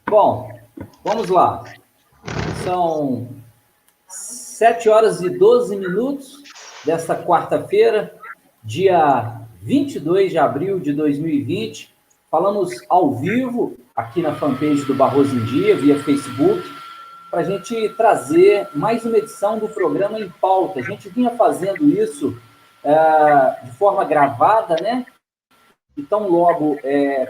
Bom, vamos lá. São 7 horas e 12 minutos desta quarta-feira, dia 22 de abril de 2020. Falamos ao vivo aqui na fanpage do Barroso em Dia, via Facebook, para a gente trazer mais uma edição do programa Em Pauta. A gente vinha fazendo isso de forma gravada, né? Então, logo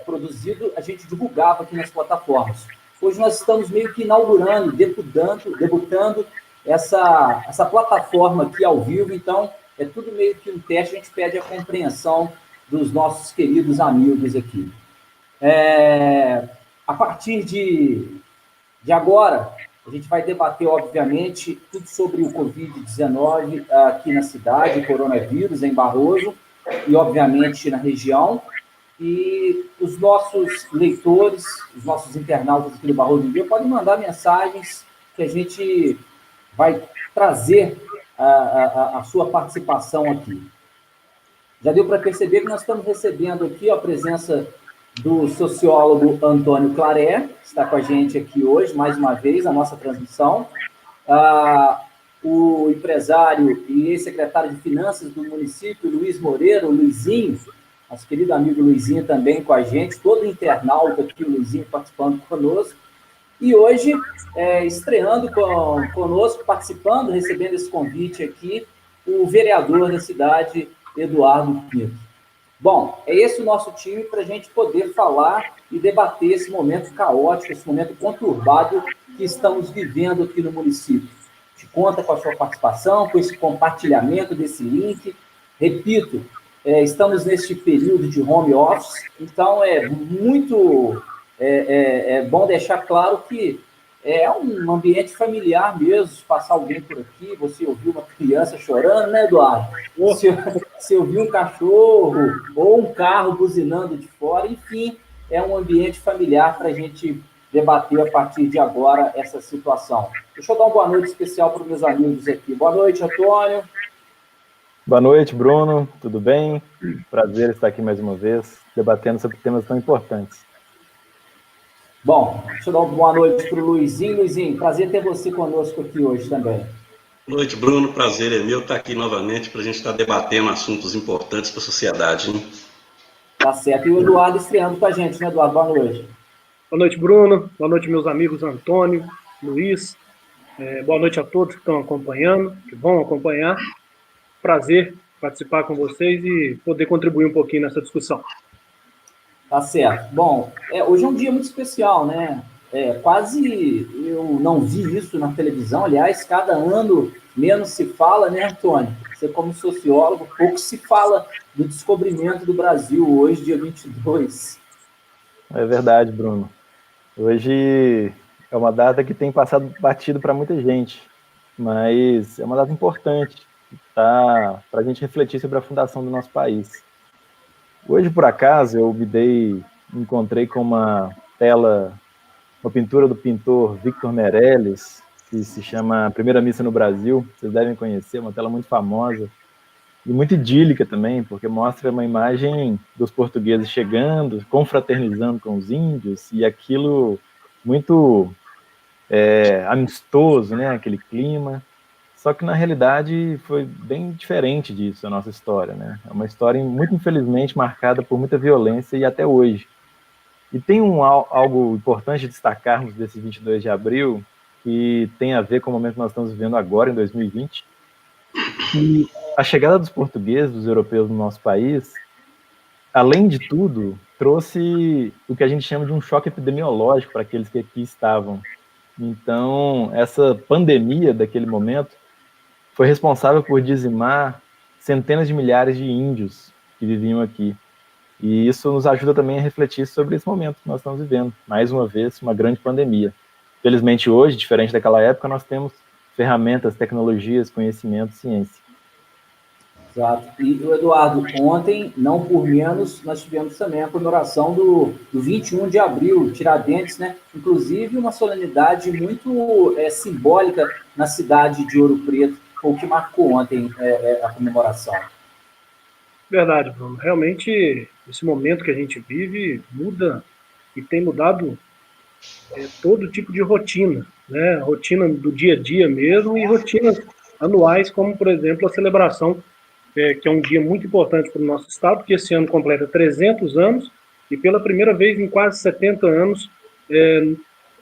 produzido, a gente divulgava aqui nas plataformas. Hoje nós estamos meio que inaugurando, debutando essa plataforma aqui ao vivo, então é tudo meio que um teste, a gente pede a compreensão dos nossos queridos amigos aqui. A partir de agora, a gente vai debater, obviamente, tudo sobre o Covid-19 aqui na cidade, o coronavírus em Barroso, e, obviamente, na região. E os nossos leitores, os nossos internautas aqui do Barroso em Dia, podem mandar mensagens que a gente vai trazer a sua participação aqui. Já deu para perceber que nós estamos recebendo aqui a presença do sociólogo Antônio Claré, que está com a gente aqui hoje, mais uma vez, na nossa transmissão. O empresário e ex-secretário de Finanças do município, Luiz Moreira, o Luizinho, nosso querido amigo Luizinho também com a gente, todo internauta aqui, o Luizinho participando conosco. E hoje, estreando conosco, participando, recebendo esse convite aqui, o vereador da cidade, Eduardo Pinto. Bom, é esse o nosso time para a gente poder falar e debater esse momento caótico, esse momento conturbado que estamos vivendo aqui no município. Te conta com a sua participação, com esse compartilhamento desse link. Repito, estamos neste período de home office, então é muito bom deixar claro que é um ambiente familiar mesmo, passar alguém por aqui, você ouviu uma criança chorando, né, Eduardo? Você ouviu um cachorro ou um carro buzinando de fora, enfim, é um ambiente familiar para a gente debater a partir de agora essa situação. Deixa eu dar uma boa noite especial para os meus amigos aqui. Boa noite, Antônio. Boa noite, Bruno. Tudo bem? Prazer estar aqui mais uma vez, debatendo sobre temas tão importantes. Bom, deixa eu dar uma boa noite para o Luizinho. Luizinho, prazer ter você conosco aqui hoje também. Boa noite, Bruno. Prazer é meu estar aqui novamente para a gente estar debatendo assuntos importantes para a sociedade. Hein? Tá certo. E o Eduardo estreando com a gente, né, Eduardo? Boa noite. Boa noite, Bruno. Boa noite, meus amigos Antônio, Luiz. Boa noite a todos que estão acompanhando, que vão acompanhar. Prazer participar com vocês e poder contribuir um pouquinho nessa discussão. Tá certo. Bom, hoje é um dia muito especial, né? Quase eu não vi isso na televisão, aliás, cada ano menos se fala, né, Antônio? Você como sociólogo, pouco se fala do descobrimento do Brasil hoje, dia 22. É verdade, Bruno. Hoje é uma data que tem passado batido para muita gente, mas é uma data importante, tá? Para a gente refletir sobre a fundação do nosso país. Hoje, por acaso, eu encontrei com uma pintura do pintor Victor Meirelles, que se chama Primeira Missa no Brasil, vocês devem conhecer, uma tela muito famosa, e muito idílica também, porque mostra uma imagem dos portugueses chegando, confraternizando com os índios, e aquilo muito amistoso, né, aquele clima. Só que, na realidade, foi bem diferente disso, a nossa história, né? É uma história, muito infelizmente, marcada por muita violência e até hoje. E tem algo importante destacarmos desse 22 de abril, que tem a ver com o momento que nós estamos vivendo agora, em 2020, que a chegada dos portugueses, dos europeus no nosso país, além de tudo, trouxe o que a gente chama de um choque epidemiológico para aqueles que aqui estavam. Então, essa pandemia daquele momento foi responsável por dizimar centenas de milhares de índios que viviam aqui. E isso nos ajuda também a refletir sobre esse momento que nós estamos vivendo. Mais uma vez, uma grande pandemia. Felizmente hoje, diferente daquela época, nós temos ferramentas, tecnologias, conhecimento, ciência. Exato. E, Eduardo, ontem, não por menos, nós tivemos também a comemoração do 21 de abril, Tiradentes, né? Inclusive uma solenidade muito simbólica na cidade de Ouro Preto, o que marcou ontem a comemoração. Verdade, Bruno. Realmente, esse momento que a gente vive muda e tem mudado todo tipo de rotina, né? Rotina do dia a dia mesmo e rotinas anuais, como, por exemplo, a celebração, que é um dia muito importante para o nosso estado, que esse ano completa 300 anos e pela primeira vez em quase 70 anos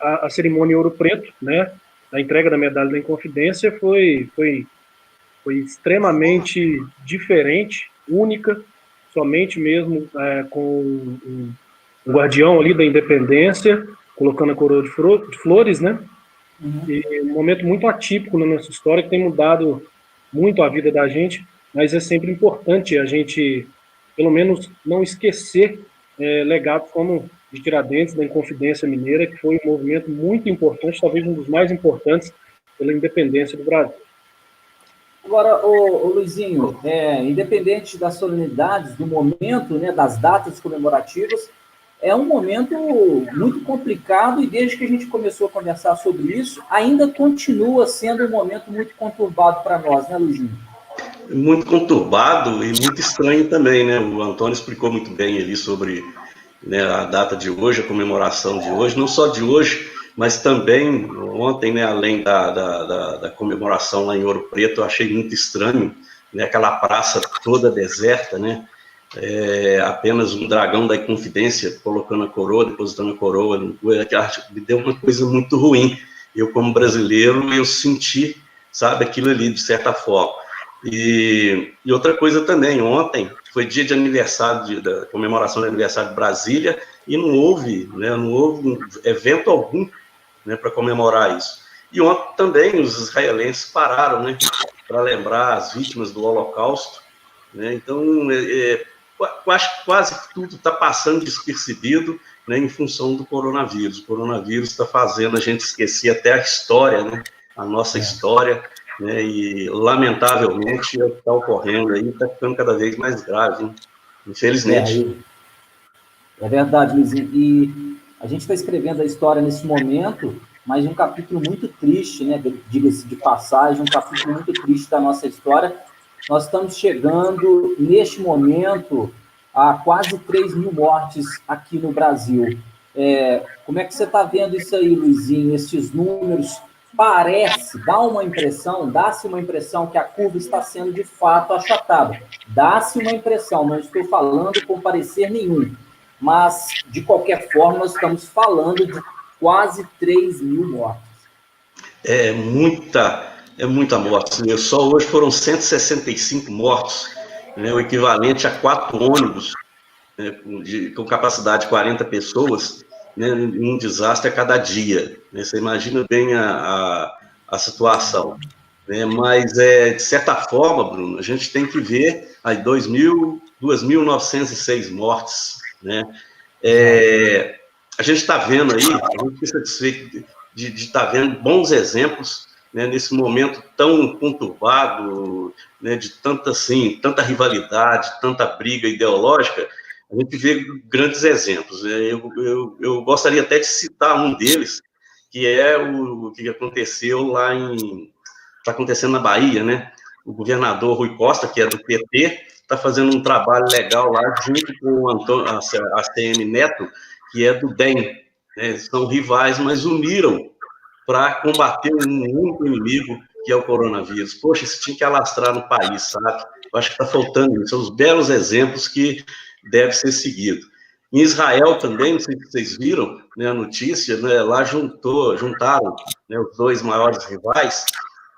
a cerimônia Ouro Preto, né? A entrega da medalha da Inconfidência foi extremamente diferente, única, somente mesmo com o guardião ali da independência, colocando a coroa de flores, né? Uhum. E um momento muito atípico na nossa história, que tem mudado muito a vida da gente, mas é sempre importante a gente, pelo menos, não esquecer legados como de Tiradentes, da Inconfidência Mineira, que foi um movimento muito importante, talvez um dos mais importantes pela independência do Brasil. Agora, o Luizinho, independente das solenidades, do momento, né, das datas comemorativas, é um momento muito complicado e desde que a gente começou a conversar sobre isso, ainda continua sendo um momento muito conturbado para nós, né, Luizinho? Muito conturbado e muito estranho também, né? O Antônio explicou muito bem ali sobre, né, a data de hoje, a comemoração de hoje, não só de hoje, mas também ontem, né, além da comemoração lá em Ouro Preto, eu achei muito estranho, né, aquela praça toda deserta, né? Apenas um dragão da Inconfidência colocando a coroa, depositando a coroa, me deu uma coisa muito ruim. Eu, como brasileiro, eu senti, sabe, aquilo ali, de certa forma. E outra coisa também, ontem foi dia de aniversário, da comemoração do aniversário de Brasília, e não houve evento algum, né, para comemorar isso. E ontem também os israelenses pararam, né, para lembrar as vítimas do Holocausto, né? Então, quase tudo está passando despercebido, né, em função do coronavírus. O coronavírus está fazendo a gente esquecer até a história, né, a nossa história, né, e lamentavelmente o que está ocorrendo aí está ficando cada vez mais grave, hein? Infelizmente. É verdade, Luizinho. E a gente está escrevendo a história nesse momento, mas um capítulo muito triste, né? Diga-se de passagem, um capítulo muito triste da nossa história. Nós estamos chegando, neste momento, a quase 3 mil mortes aqui no Brasil. Como é que você está vendo isso aí, Luizinho? Esses números dá-se uma impressão que a curva está sendo, de fato, achatada. Dá-se uma impressão, não estou falando com parecer nenhum, mas, de qualquer forma, nós estamos falando de quase 3 mil mortes. É muita morte. Só hoje foram 165 mortos, né, o equivalente a 4 ônibus, né, com capacidade de 40 pessoas, né, em um desastre a cada dia. Né? Você imagina bem a situação. Né? Mas, de certa forma, Bruno, a gente tem que ver aí 2.906 mortes. Né? A gente está vendo aí, a gente fica satisfeito de estar vendo bons exemplos, né, nesse momento tão conturbado, né, de tanta rivalidade, tanta briga ideológica. A gente vê grandes exemplos. Eu gostaria até de citar um deles, que é o que aconteceu está acontecendo na Bahia, né? O governador Rui Costa, que é do PT, está fazendo um trabalho legal lá, junto com a ACM Neto, que é do DEM. Né? São rivais, mas uniram para combater um único inimigo, que é o coronavírus. Poxa, isso tinha que alastrar no país, sabe? Eu acho que está faltando isso. São os belos exemplos que deve ser seguido. Em Israel também, não sei se vocês viram, né, a notícia, né, lá juntaram, né, os dois maiores rivais,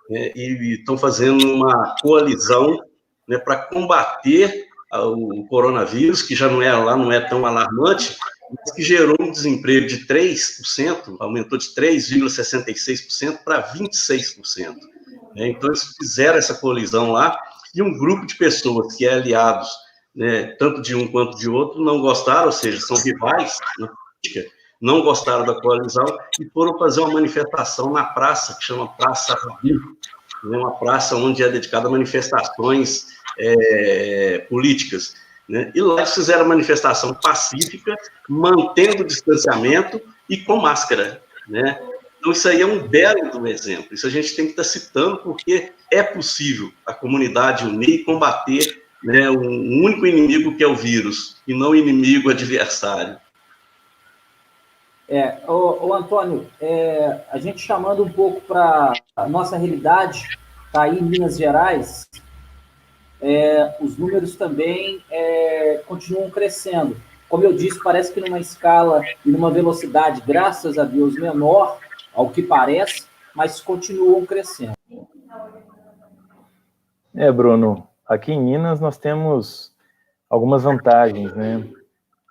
né, e estão fazendo uma coalizão, né, para combater o coronavírus, que já não é tão alarmante, mas que gerou um desemprego de 3%, aumentou de 3,66% para 26%. Né? Então, eles fizeram essa colisão lá, e um grupo de pessoas que é aliados né, tanto de um quanto de outro, não gostaram, ou seja, são rivais na política, não gostaram da coalizão e foram fazer uma manifestação na praça, que chama Praça Rabin, né, uma praça onde é dedicada a manifestações políticas. Né? E lá eles fizeram manifestação pacífica, mantendo o distanciamento e com máscara. Né? Então, isso aí é um belo exemplo. Isso a gente tem que estar citando, porque é possível a comunidade unir e combater, né, um único inimigo, que é o vírus, e não o inimigo adversário. Ô Antônio, a gente chamando um pouco para a nossa realidade, tá aí em Minas Gerais, os números também continuam crescendo. Como eu disse, parece que numa escala e numa velocidade, graças a Deus, menor, ao que parece, mas continuam crescendo. Bruno, aqui em Minas nós temos algumas vantagens, né?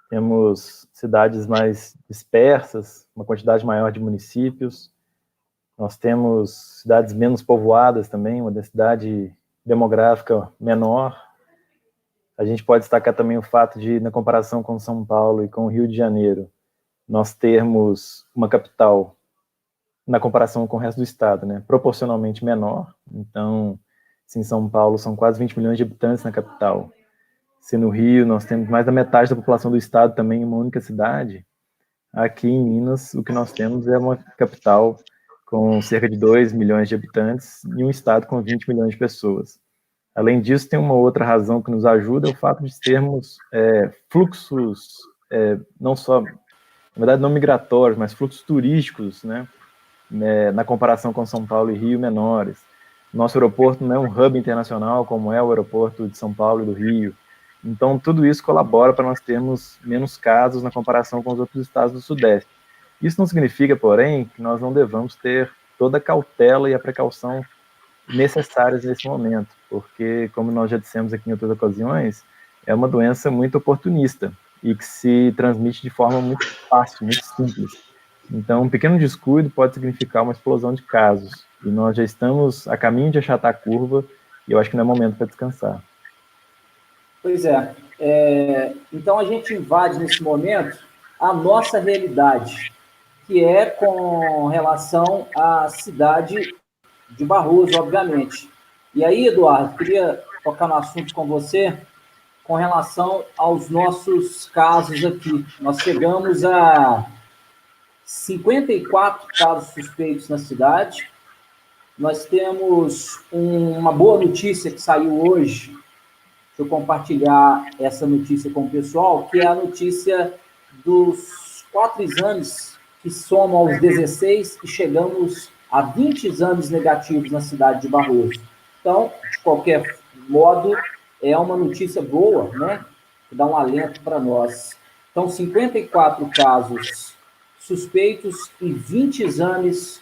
Temos cidades mais dispersas, uma quantidade maior de municípios. Nós temos cidades menos povoadas também, uma densidade demográfica menor. A gente pode destacar também o fato de, na comparação com São Paulo e com o Rio de Janeiro, nós termos uma capital, na comparação com o resto do estado, né, proporcionalmente menor. Então, se em São Paulo são quase 20 milhões de habitantes na capital, se no Rio nós temos mais da metade da população do estado também em uma única cidade, aqui em Minas o que nós temos é uma capital com cerca de 2 milhões de habitantes e um estado com 20 milhões de pessoas. Além disso, tem uma outra razão que nos ajuda, é o fato de termos fluxos, não só, na verdade não migratórios, mas fluxos turísticos, né, na comparação com São Paulo e Rio, menores. Nosso aeroporto não é um hub internacional como é o aeroporto de São Paulo e do Rio. Então, tudo isso colabora para nós termos menos casos na comparação com os outros estados do Sudeste. Isso não significa, porém, que nós não devamos ter toda a cautela e a precaução necessárias nesse momento, porque, como nós já dissemos aqui em outras ocasiões, é uma doença muito oportunista e que se transmite de forma muito fácil, muito simples. Então, um pequeno descuido pode significar uma explosão de casos, e nós já estamos a caminho de achatar a curva, e eu acho que não é momento para descansar. Pois é. Então, a gente invade, nesse momento, a nossa realidade, que é com relação à cidade de Barroso, obviamente. E aí, Eduardo, queria tocar no assunto com você com relação aos nossos casos aqui. Nós chegamos a 54 casos suspeitos na cidade. Nós temos uma boa notícia que saiu hoje. Deixa eu compartilhar essa notícia com o pessoal, que é a notícia dos 4 exames que somam aos 16 e chegamos a 20 exames negativos na cidade de Barroso. Então, de qualquer modo, é uma notícia boa, né? Que dá um alento para nós. Então, 54 casos suspeitos e 20 exames,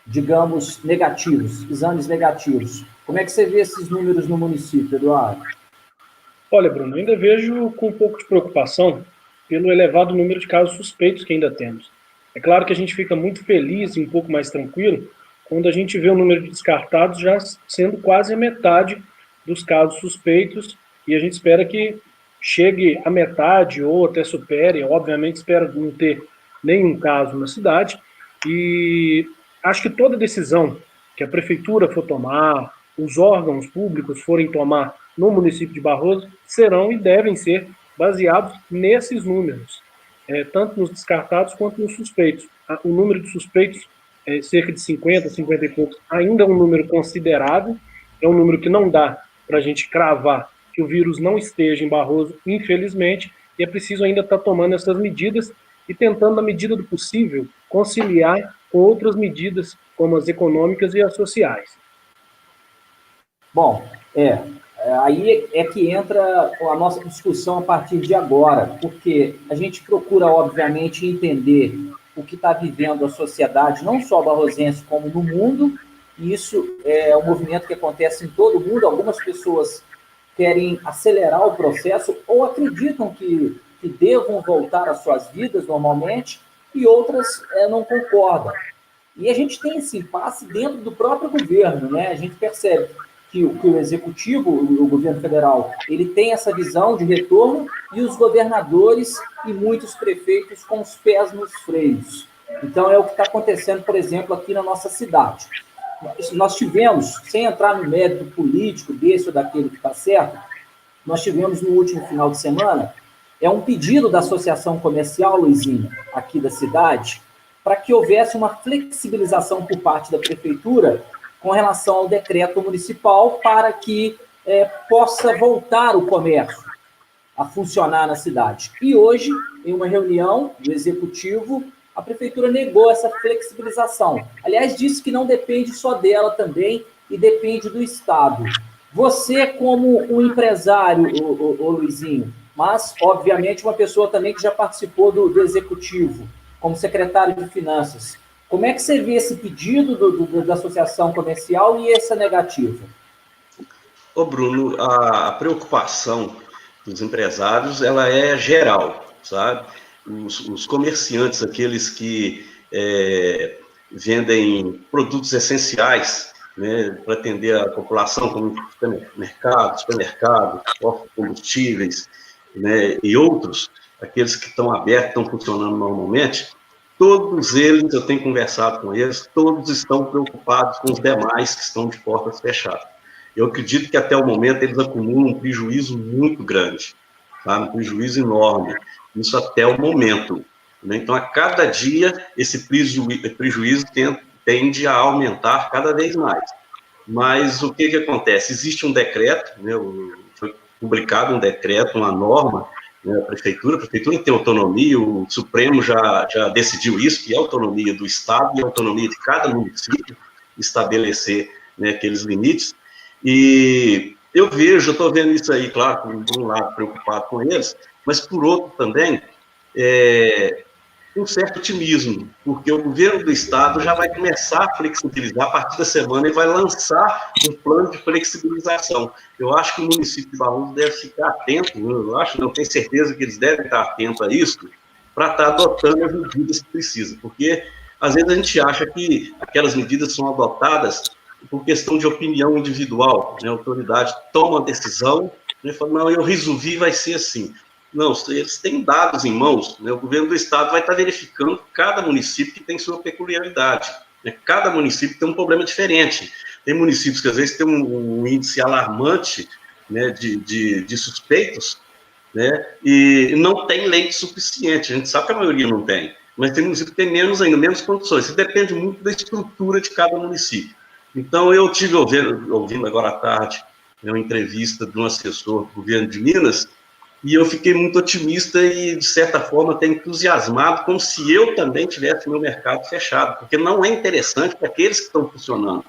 digamos, negativos, exames negativos. Como é que você vê esses números no município, Eduardo? Olha, Bruno, ainda vejo com um pouco de preocupação pelo elevado número de casos suspeitos que ainda temos. É claro que a gente fica muito feliz e um pouco mais tranquilo quando a gente vê o número de descartados já sendo quase a metade dos casos suspeitos, e a gente espera que chegue a metade ou até supere. Obviamente espera não ter nenhum caso na cidade, e acho que toda decisão que a prefeitura for tomar, os órgãos públicos forem tomar no município de Barroso, serão e devem ser baseados nesses números, tanto nos descartados quanto nos suspeitos. O número de suspeitos é cerca de 50, 50 e poucos, ainda é um número considerável, é um número que não dá para a gente cravar que o vírus não esteja em Barroso, infelizmente, e é preciso ainda estar tomando essas medidas e tentando, na medida do possível, conciliar com outras medidas, como as econômicas e as sociais. Bom, aí é que entra a nossa discussão a partir de agora, porque a gente procura, obviamente, entender o que está vivendo a sociedade, não só barrosense, como no mundo, e isso é um movimento que acontece em todo o mundo. Algumas pessoas querem acelerar o processo ou acreditam que devam voltar às suas vidas normalmente, e outras não concordam. E a gente tem esse impasse dentro do próprio governo, né? A gente percebe que que o executivo, o governo federal, ele tem essa visão de retorno e os governadores e muitos prefeitos com os pés nos freios. Então, é o que está acontecendo, por exemplo, aqui na nossa cidade. Nós tivemos, sem entrar no mérito político desse ou daquele que está certo, nós tivemos no último final de semana, um pedido da Associação Comercial, Luizinho, aqui da cidade, para que houvesse uma flexibilização por parte da prefeitura com relação ao decreto municipal para que possa voltar o comércio a funcionar na cidade. E hoje, em uma reunião do executivo, a prefeitura negou essa flexibilização. Aliás, disse que não depende só dela também e depende do Estado. Você, como um empresário, ô Luizinho, mas, obviamente, uma pessoa também que já participou do executivo, como secretário de Finanças, como é que você vê esse pedido da Associação Comercial e essa negativa? Ô, Bruno, a preocupação dos empresários, ela é geral, sabe? Os comerciantes, aqueles que vendem produtos essenciais, né, para atender a população, como supermercado, postos de combustíveis, né, e outros, aqueles que estão abertos, estão funcionando normalmente, todos eles, eu tenho conversado com eles, todos estão preocupados com os demais que estão de portas fechadas. Eu acredito que até o momento eles acumulam um prejuízo muito grande, tá? Um prejuízo enorme, isso até o momento, né? Então, a cada dia, esse prejuízo tende a aumentar cada vez mais. Mas o que acontece? Existe um decreto, né, foi publicado um decreto, uma norma, né, a prefeitura tem autonomia, o Supremo já decidiu isso, que é a autonomia do Estado e a autonomia de cada município estabelecer, né, aqueles limites. E eu estou vendo isso aí, claro, por um lado preocupado com eles, mas por outro também, um certo otimismo, porque o governo do Estado já vai começar a flexibilizar a partir da semana e vai lançar um plano de flexibilização. Eu acho que o município de Barroso deve ficar atento, não tenho certeza que eles devem estar atentos a isso, para estar adotando as medidas que precisa, porque às vezes a gente acha que aquelas medidas são adotadas por questão de opinião individual, né? A autoridade toma uma decisão e fala, não, eu resolvi, vai ser assim. Não, eles têm dados em mãos, né? O governo do Estado vai estar verificando cada município que tem sua peculiaridade, né? Cada município tem um problema diferente. Tem municípios que às vezes têm um índice alarmante, né, de suspeitos, né, e não tem leite suficiente. A gente sabe que a maioria não tem, mas tem municípios que tem menos condições. Isso depende muito da estrutura de cada município. Então, eu estive ouvindo agora à tarde, né, uma entrevista de um assessor do governo de Minas, e eu fiquei muito otimista e, de certa forma, até entusiasmado, como se eu também tivesse meu mercado fechado, porque não é interessante para aqueles que estão funcionando.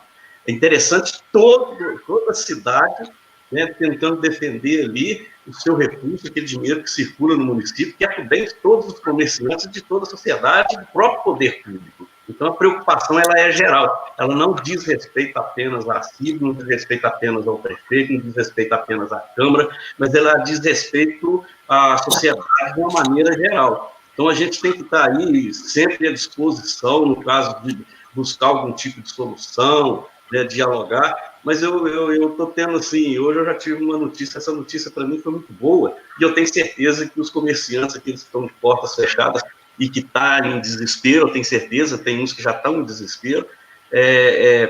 É interessante toda a cidade, né, tentando defender ali o seu recurso, aquele dinheiro que circula no município, que é por bem de todos os comerciantes, de toda a sociedade e do próprio poder público. Então, a preocupação ela é geral, ela não diz respeito apenas à CIB, não diz respeito apenas ao prefeito, não diz respeito apenas à Câmara, mas ela diz respeito à sociedade de uma maneira geral. Então, a gente tem que estar aí sempre à disposição, no caso de buscar algum tipo de solução, né, dialogar, mas eu estou tendo, assim, hoje eu já tive uma notícia, essa notícia para mim foi muito boa, e eu tenho certeza que os comerciantes, aqueles que estão de portas fechadas, e que está em desespero, eu tenho certeza, tem uns que já estão em desespero,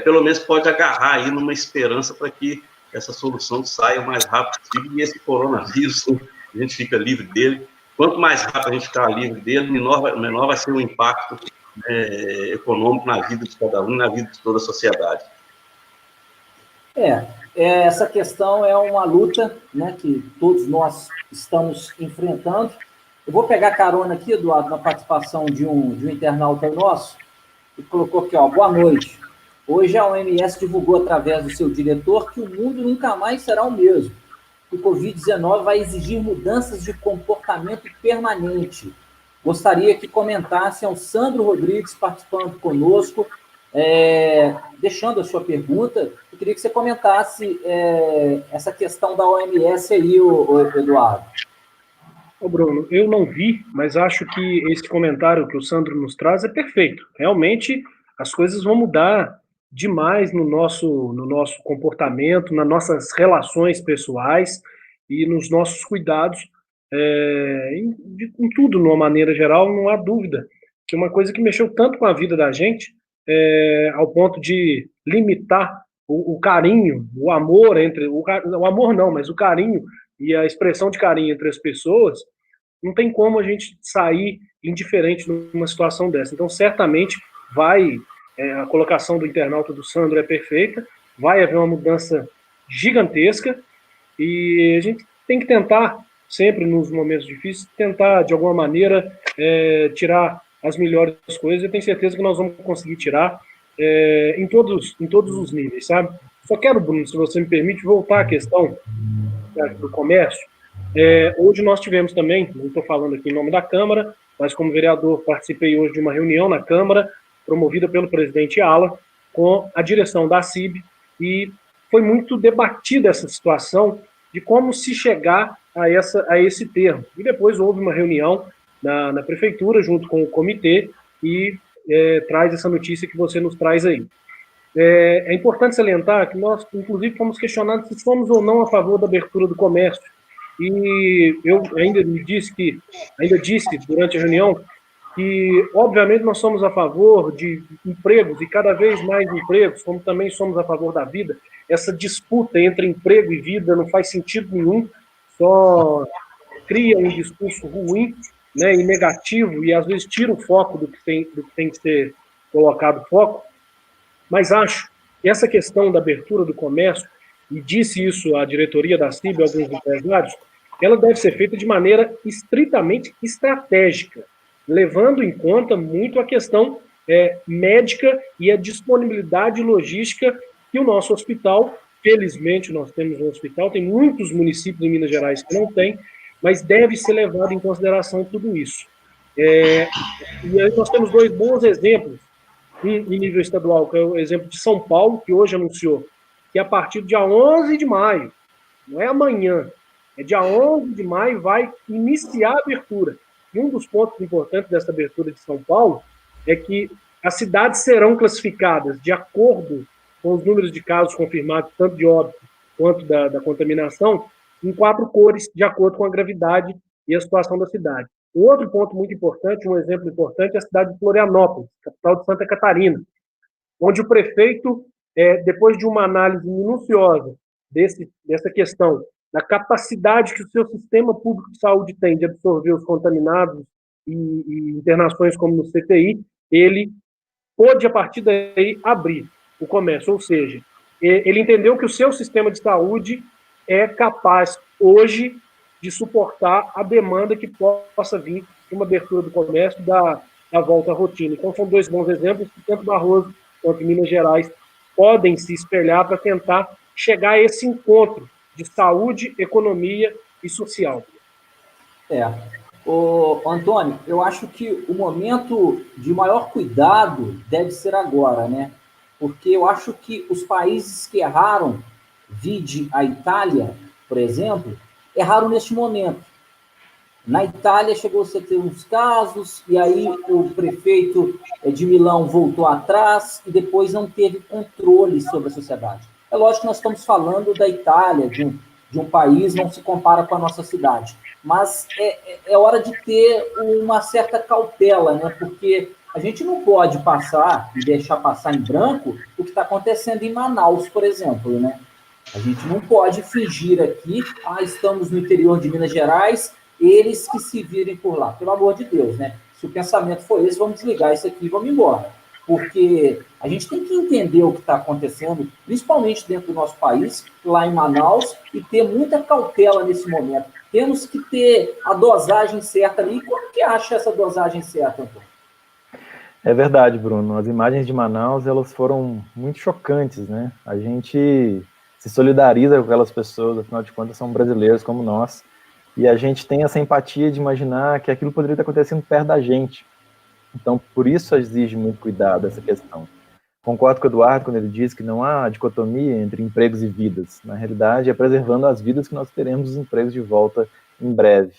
pelo menos pode agarrar aí numa esperança para que essa solução saia o mais rápido possível, e esse coronavírus, a gente fica livre dele. Quanto mais rápido a gente ficar livre dele, menor vai ser o impacto econômico na vida de cada um, na vida de toda a sociedade. Essa questão é uma luta, né, que todos nós estamos enfrentando. Eu vou pegar carona aqui, Eduardo, na participação de um internauta nosso, que colocou aqui, ó, boa noite. Hoje a OMS divulgou através do seu diretor que o mundo nunca mais será o mesmo. O Covid-19 vai exigir mudanças de comportamento permanente. Gostaria que comentassem ao Sandro Rodrigues participando conosco, deixando a sua pergunta. Eu queria que você comentasse essa questão da OMS aí, Eduardo. Ô Bruno, eu não vi, mas acho que esse comentário que o Sandro nos traz é perfeito. Realmente, as coisas vão mudar demais no nosso comportamento, nas nossas relações pessoais e nos nossos cuidados, em tudo, de uma maneira geral, não há dúvida que uma coisa que mexeu tanto com a vida da gente, ao ponto de limitar o carinho, o amor o amor não, mas o carinho e a expressão de carinho entre as pessoas, não tem como a gente sair indiferente numa situação dessa. Então, certamente, a colocação do internauta do Sandro é perfeita, vai haver uma mudança gigantesca e a gente tem que tentar, sempre nos momentos difíceis, tentar, de alguma maneira, tirar as melhores coisas. Eu tenho certeza que nós vamos conseguir tirar em todos os níveis, sabe? Só quero, Bruno, se você me permite, voltar à questão do comércio. Hoje nós tivemos também, não estou falando aqui em nome da Câmara, mas como vereador participei hoje de uma reunião na Câmara, promovida pelo presidente Alan, com a direção da CIB, e foi muito debatida essa situação de como se chegar a esse termo. E depois houve uma reunião na prefeitura, junto com o comitê, e traz essa notícia que você nos traz aí. É importante salientar que nós, inclusive, fomos questionados se somos ou não a favor da abertura do comércio. E eu ainda disse durante a reunião que, obviamente, nós somos a favor de empregos e cada vez mais empregos, como também somos a favor da vida. Essa disputa entre emprego e vida não faz sentido nenhum, só cria um discurso ruim, né, e negativo, e às vezes tira o foco do que tem que ser colocado foco. Mas acho que essa questão da abertura do comércio, e disse isso a diretoria da CIB e alguns empresários, ela deve ser feita de maneira estritamente estratégica, levando em conta muito a questão médica e a disponibilidade logística que o nosso hospital, felizmente nós temos um hospital, tem muitos municípios em Minas Gerais que não tem, mas deve ser levado em consideração tudo isso. E aí nós temos dois bons exemplos em nível estadual, que é o exemplo de São Paulo, que hoje anunciou que a partir do dia 11 de maio, não é amanhã, é dia 11 de maio, vai iniciar a abertura. E um dos pontos importantes dessa abertura de São Paulo é que as cidades serão classificadas de acordo com os números de casos confirmados, tanto de óbito quanto da contaminação, em 4 cores, de acordo com a gravidade e a situação da cidade. O outro ponto muito importante, um exemplo importante, é a cidade de Florianópolis, capital de Santa Catarina, onde o prefeito, depois de uma análise minuciosa dessa questão, da capacidade que o seu sistema público de saúde tem de absorver os contaminados e internações como no CTI, ele pôde, a partir daí, abrir o comércio. Ou seja, ele entendeu que o seu sistema de saúde é capaz, hoje, de suportar a demanda que possa vir de uma abertura do comércio da volta à rotina. Então, são dois bons exemplos que tanto Barroso quanto Minas Gerais podem se espelhar para tentar chegar a esse encontro de saúde, economia e social. Antônio, eu acho que o momento de maior cuidado deve ser agora, né? Porque eu acho que os países que erraram, vide a Itália, por exemplo, erraram neste momento. Na Itália chegou-se a ter uns casos, e aí o prefeito de Milão voltou atrás e depois não teve controle sobre a sociedade. É lógico que nós estamos falando da Itália, de um país, não se compara com a nossa cidade, mas é hora de ter uma certa cautela, né? Porque a gente não pode passar e deixar passar em branco o que está acontecendo em Manaus, por exemplo, né? A gente não pode fingir aqui, estamos no interior de Minas Gerais, eles que se virem por lá. Pelo amor de Deus, né? Se o pensamento for esse, vamos desligar isso aqui e vamos embora. Porque a gente tem que entender o que está acontecendo, principalmente dentro do nosso país, lá em Manaus, e ter muita cautela nesse momento. Temos que ter a dosagem certa ali. E como que acha essa dosagem certa, Antônio? É verdade, Bruno. As imagens de Manaus, elas foram muito chocantes, né? A gente se solidariza com aquelas pessoas, afinal de contas são brasileiros como nós, e a gente tem essa empatia de imaginar que aquilo poderia estar acontecendo perto da gente. Então, por isso exige muito cuidado essa questão. Concordo com o Eduardo quando ele diz que não há dicotomia entre empregos e vidas. Na realidade, é preservando as vidas que nós teremos os empregos de volta em breve.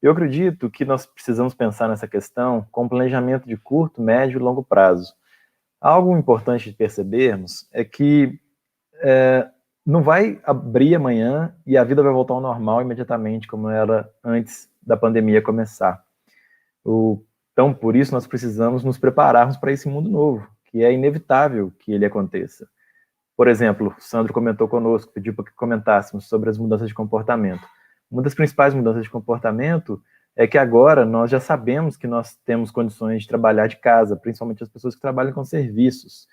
Eu acredito que nós precisamos pensar nessa questão com planejamento de curto, médio e longo prazo. Algo importante de percebermos é que não vai abrir amanhã e a vida vai voltar ao normal imediatamente, como era antes da pandemia começar. Então, por isso, nós precisamos nos prepararmos para esse mundo novo, que é inevitável que ele aconteça. Por exemplo, o Sandro comentou conosco, pediu para que comentássemos sobre as mudanças de comportamento. Uma das principais mudanças de comportamento é que agora nós já sabemos que nós temos condições de trabalhar de casa, principalmente as pessoas que trabalham com serviços.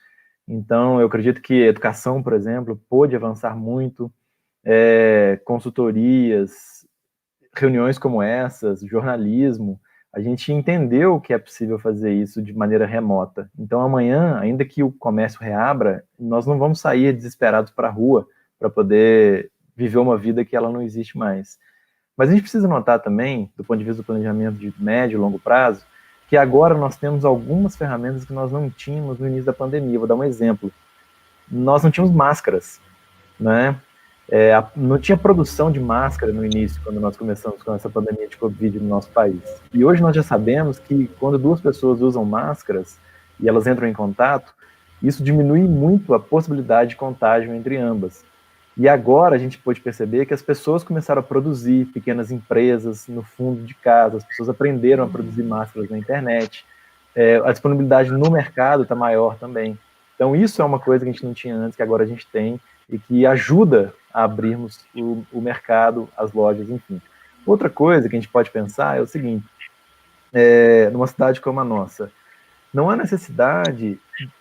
Então, eu acredito que a educação, por exemplo, pôde avançar muito, consultorias, reuniões como essas, jornalismo, a gente entendeu que é possível fazer isso de maneira remota. Então, amanhã, ainda que o comércio reabra, nós não vamos sair desesperados para a rua para poder viver uma vida que ela não existe mais. Mas a gente precisa notar também, do ponto de vista do planejamento de médio e longo prazo, que agora nós temos algumas ferramentas que nós não tínhamos no início da pandemia. Vou dar um exemplo. Nós não tínhamos máscaras, né? Não tinha produção de máscara no início, quando nós começamos com essa pandemia de Covid no nosso país. E hoje nós já sabemos que quando duas pessoas usam máscaras e elas entram em contato, isso diminui muito a possibilidade de contágio entre ambas. E agora a gente pôde perceber que as pessoas começaram a produzir, pequenas empresas no fundo de casa, as pessoas aprenderam a produzir máscaras na internet, a disponibilidade no mercado está maior também. Então isso é uma coisa que a gente não tinha antes, que agora a gente tem, e que ajuda a abrirmos o mercado, as lojas, enfim. Outra coisa que a gente pode pensar é o seguinte, numa cidade como a nossa, não há necessidade,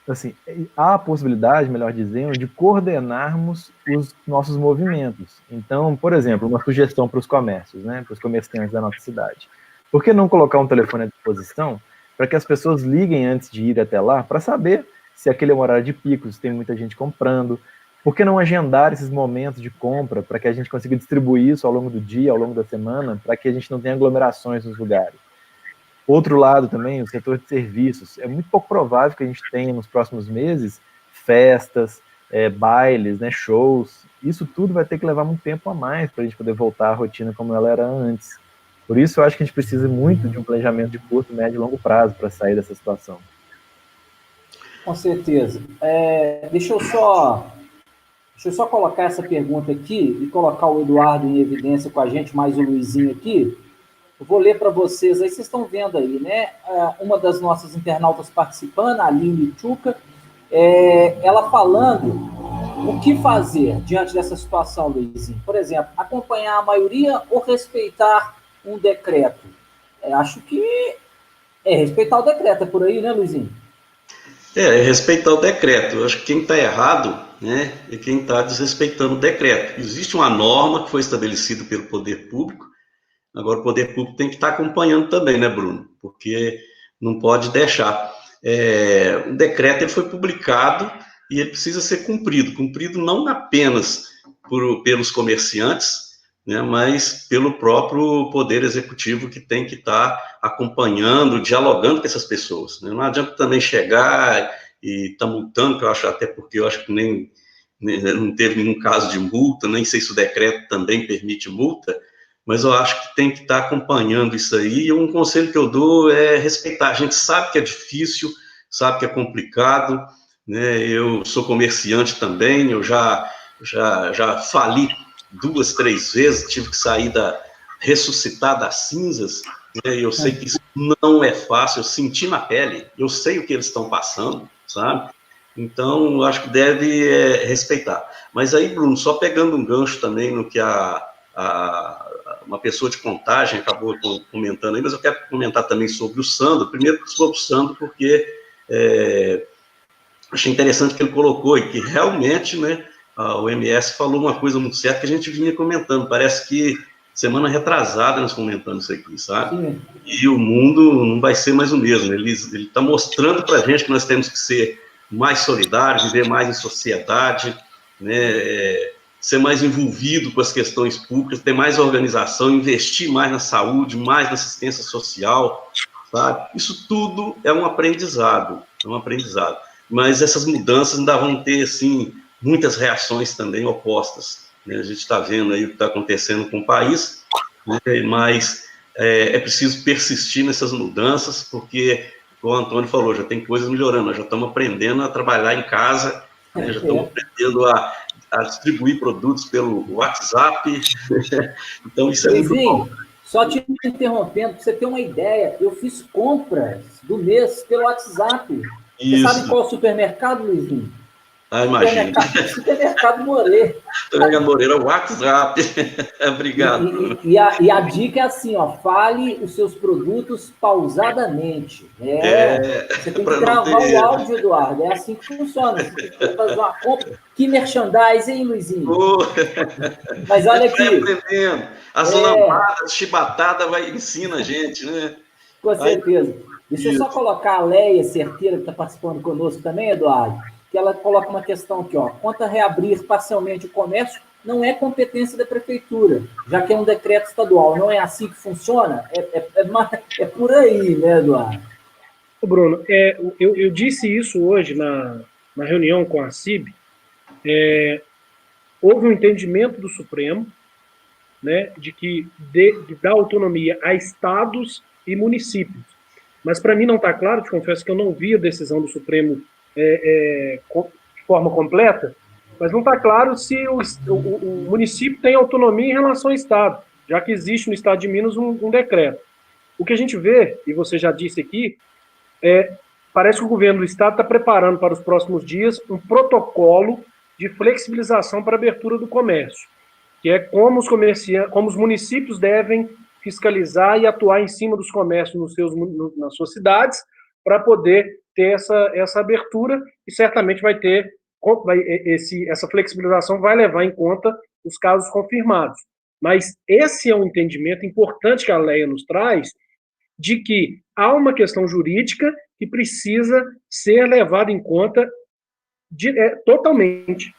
assim, há a possibilidade, melhor dizendo, de coordenarmos os nossos movimentos. Então, por exemplo, uma sugestão para os comércios, né, para os comerciantes da nossa cidade. Por que não colocar um telefone à disposição para que as pessoas liguem antes de ir até lá para saber se aquele é um horário de pico, se tem muita gente comprando? Por que não agendar esses momentos de compra para que a gente consiga distribuir isso ao longo do dia, ao longo da semana, para que a gente não tenha aglomerações nos lugares? Outro lado também, o setor de serviços. É muito pouco provável que a gente tenha nos próximos meses festas, bailes, né, shows. Isso tudo vai ter que levar muito tempo a mais para a gente poder voltar à rotina como ela era antes. Por isso, eu acho que a gente precisa muito de um planejamento de curto, médio e longo prazo para sair dessa situação. Com certeza. Deixa eu só colocar essa pergunta aqui e colocar o Eduardo em evidência com a gente, mais o Luizinho aqui. Eu vou ler para vocês, aí vocês estão vendo aí, né? Uma das nossas internautas participando, a Aline Tchuca, ela falando o que fazer diante dessa situação, Luizinho. Por exemplo, acompanhar a maioria ou respeitar um decreto? Acho que respeitar o decreto, é por aí, né, Luizinho? Respeitar o decreto. Eu acho que quem está errado, né, é quem está desrespeitando o decreto. Existe uma norma que foi estabelecida pelo poder público. Agora, o poder público tem que estar acompanhando também, né, Bruno? Porque não pode deixar. O decreto ele foi publicado e ele precisa ser cumprido. Cumprido não apenas pelos comerciantes, né, mas pelo próprio poder executivo, que tem que estar acompanhando, dialogando com essas pessoas. Né? Não adianta também chegar e estar multando, que eu acho, até porque eu acho que nem não teve nenhum caso de multa, nem sei se o decreto também permite multa, mas eu acho que tem que estar acompanhando isso aí, e um conselho que eu dou é respeitar. A gente sabe que é difícil, sabe que é complicado, né? Eu sou comerciante também, eu já fali 2, 3 vezes, tive que ressuscitar das cinzas, né? Eu sei que isso não é fácil, eu senti na pele, eu sei o que eles estão passando, sabe? Então, eu acho que deve respeitar. Mas aí, Bruno, só pegando um gancho também no que uma pessoa de Contagem acabou comentando aí, mas eu quero comentar também sobre o Sandro. Primeiro sobre o Sandro, porque achei interessante que ele colocou e que realmente, né, o MS falou uma coisa muito certa que a gente vinha comentando. Parece que semana retrasada nós comentamos isso aqui, sabe? Sim. E o mundo não vai ser mais o mesmo. Ele está mostrando para a gente que nós temos que ser mais solidários, viver mais em sociedade, né, ser mais envolvido com as questões públicas, ter mais organização, investir mais na saúde, mais na assistência social, sabe? Isso tudo é um aprendizado, Mas essas mudanças ainda vão ter, assim, muitas reações também opostas, né? A gente está vendo aí o que está acontecendo com o país, né? Mas é preciso persistir nessas mudanças, porque o Antônio falou, já tem coisas melhorando, nós já estamos aprendendo a trabalhar em casa, né, já estamos aprendendo a distribuir produtos pelo WhatsApp, então isso é muito bom. Só te interrompendo, para você ter uma ideia, eu fiz compras do mês pelo WhatsApp. Você sabe qual é o supermercado, Luizinho? Imagina. Supermercado Moreira. Supermercado Moreira, o WhatsApp. Obrigado. E a dica é assim, ó, fale os seus produtos pausadamente. Você tem que gravar o áudio, Eduardo. É assim que funciona. Você tem que fazer uma compra. Que merchandising, hein, Luizinho? Mas olha aqui. Aprendendo. As lampadas, chibatada, ensina a gente, né? Com certeza. Deixa eu só colocar a Leia Certeira, que está participando conosco também, Eduardo, que ela coloca uma questão aqui, ó. Quanto a reabrir parcialmente o comércio, não é competência da prefeitura, já que é um decreto estadual. Não é assim que funciona? É por aí, né, Eduardo? Bruno, eu disse isso hoje na reunião com a CIB. Houve um entendimento do Supremo, né, de dar autonomia a estados e municípios. Mas para mim não está claro, te confesso que eu não vi a decisão do Supremo de forma completa, mas não está claro se o município tem autonomia em relação ao Estado, já que existe no Estado de Minas um decreto. O que a gente vê, e você já disse aqui, parece que o governo do Estado está preparando para os próximos dias um protocolo de flexibilização para a abertura do comércio, que é como os municípios devem fiscalizar e atuar em cima dos comércios nas suas cidades para poder ter essa abertura, e certamente essa flexibilização vai levar em conta os casos confirmados. Mas esse é um entendimento importante que a Leia nos traz, de que há uma questão jurídica que precisa ser levada em conta totalmente.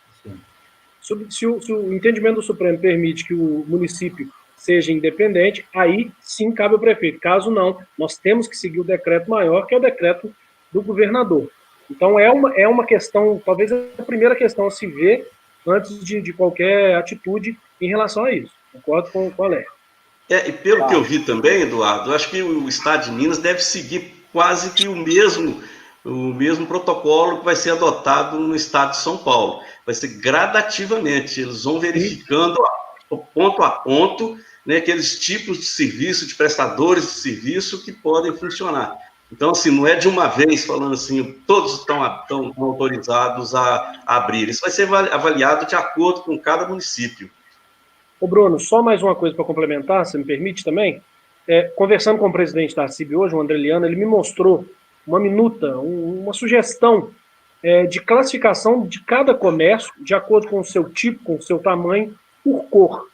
Se o entendimento do Supremo permite que o município seja independente, aí sim cabe ao prefeito. Caso não, nós temos que seguir o decreto maior, que é o decreto do governador. Então, é uma questão, talvez a primeira questão a se ver antes de qualquer atitude em relação a isso. Concordo com a Léa. E pelo que eu vi também, Eduardo, eu acho que o Estado de Minas deve seguir quase que o mesmo protocolo que vai ser adotado no Estado de São Paulo. Vai ser gradativamente, eles vão verificando ponto a ponto, né, aqueles tipos de serviço, de prestadores de serviço que podem funcionar. Então, assim, não é de uma vez falando assim, todos estão autorizados a abrir. Isso vai ser avaliado de acordo com cada município. Ô Bruno, só mais uma coisa para complementar, se me permite também. Conversando com o presidente da CIB hoje, o André Liano, ele me mostrou uma minuta, uma sugestão de classificação de cada comércio, de acordo com o seu tipo, com o seu tamanho, por cor.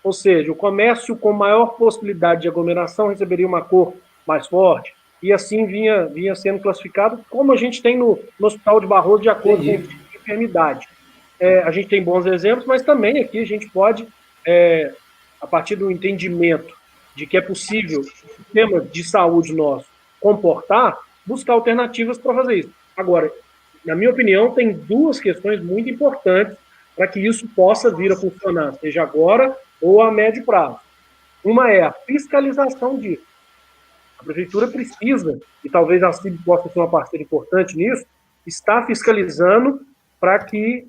Ou seja, o comércio com maior possibilidade de aglomeração receberia uma cor mais forte, e assim vinha sendo classificado, como a gente tem no Hospital de Barroso, de acordo com o tipo de enfermidade. A gente tem bons exemplos, mas também aqui a gente pode, a partir do entendimento de que é possível o sistema de saúde nosso comportar, buscar alternativas para fazer isso. Agora, na minha opinião, tem duas questões muito importantes para que isso possa vir a funcionar, seja agora ou a médio prazo. Uma é a fiscalização disso. A prefeitura precisa, e talvez a CIB possa ser uma parceira importante nisso, está fiscalizando para que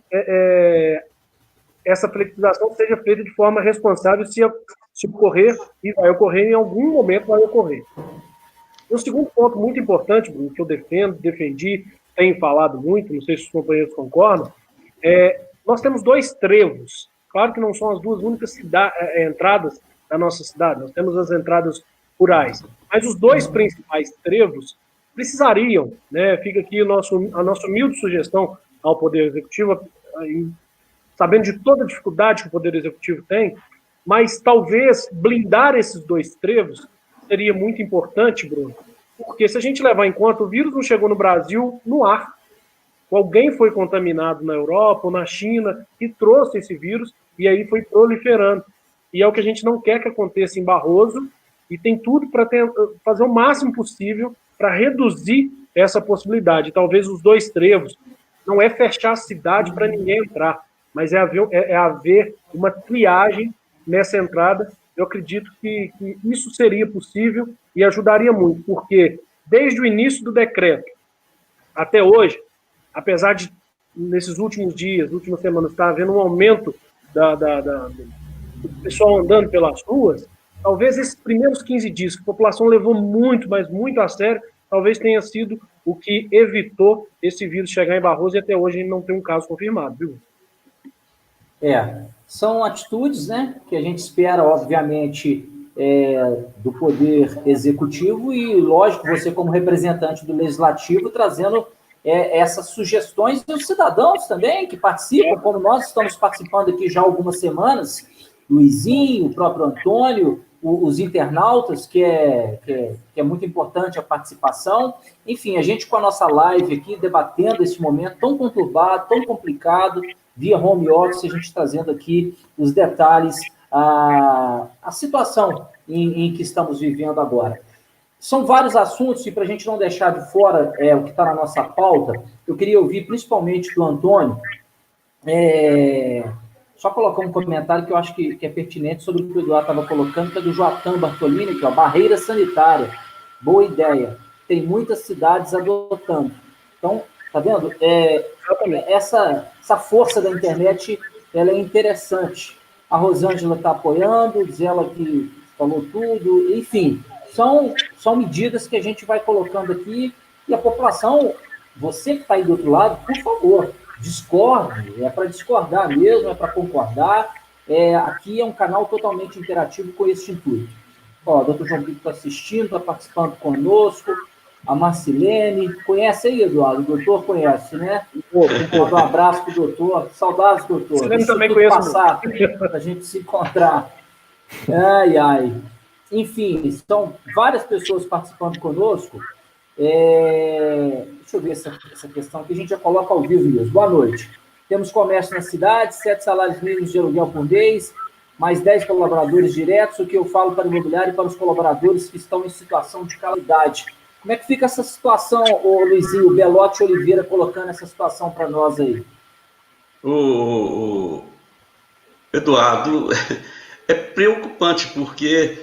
essa flexibilização seja feita de forma responsável, se ocorrer, e vai ocorrer, em algum momento vai ocorrer. E o segundo ponto muito importante, Bruno, que eu defendi, tenho falado muito, não sei se os companheiros concordam, nós temos 2 trevos. Claro que não são as 2 únicas entradas da nossa cidade, nós temos as entradas rurais. Mas os 2 principais trevos precisariam, né, fica aqui a nossa humilde sugestão ao Poder Executivo, sabendo de toda a dificuldade que o Poder Executivo tem, mas talvez blindar esses 2 trevos seria muito importante, Bruno, porque se a gente levar em conta, o vírus não chegou no Brasil no ar. Alguém foi contaminado na Europa ou na China e trouxe esse vírus, e aí foi proliferando. E é o que a gente não quer que aconteça em Barroso, e tem tudo para fazer o máximo possível para reduzir essa possibilidade. Talvez os 2 trevos não é fechar a cidade para ninguém entrar, mas é haver uma triagem nessa entrada. Eu acredito que isso seria possível e ajudaria muito, porque desde o início do decreto até hoje, apesar de, nesses últimos dias, últimas semanas, estar havendo um aumento do pessoal andando pelas ruas, talvez esses primeiros 15 dias que a população levou muito, mas muito a sério, talvez tenha sido o que evitou esse vírus chegar em Barroso e até hoje não tem um caso confirmado, viu? São atitudes, né, que a gente espera, obviamente, do Poder Executivo e, lógico, você como representante do Legislativo trazendo essas sugestões dos cidadãos também que participam, como nós estamos participando aqui já há algumas semanas, Luizinho, o próprio Antônio, os internautas, que é muito importante a participação. Enfim, a gente com a nossa live aqui, debatendo esse momento tão conturbado, tão complicado, via home office, a gente trazendo aqui os detalhes, a situação em que estamos vivendo agora. São vários assuntos, e para a gente não deixar de fora o que está na nossa pauta, eu queria ouvir principalmente do Antônio, só colocar um comentário que eu acho que é pertinente sobre o que o Eduardo estava colocando, que é do Joatan Bartolini, que é barreira sanitária. Boa ideia. Tem muitas cidades adotando. Então, tá vendo? Essa força da internet, ela é interessante. A Rosângela está apoiando, diz ela que falou tudo, enfim, são medidas que a gente vai colocando aqui, e a população, você que está aí do outro lado, por favor, discorde, é para discordar mesmo, é para concordar, aqui é um canal totalmente interativo com esse intuito. Ó, o doutor João Brito está assistindo, está participando conosco, a Marcilene, conhece aí, Eduardo? O doutor conhece, né? Um abraço para o doutor, saudades, doutor. Marcilene também conheço. Passar para a gente se encontrar. Ai. Enfim, são várias pessoas participando conosco. Deixa eu ver essa questão aqui, a gente já coloca ao vivo mesmo. Boa noite. Temos comércio na cidade, 7 salários mínimos de aluguel por mês, mais 10 colaboradores diretos, o que eu falo para o imobiliário e para os colaboradores que estão em situação de calamidade. Como é que fica essa situação, ô Luizinho, Belotti Oliveira colocando essa situação para nós aí? Eduardo, é preocupante porque,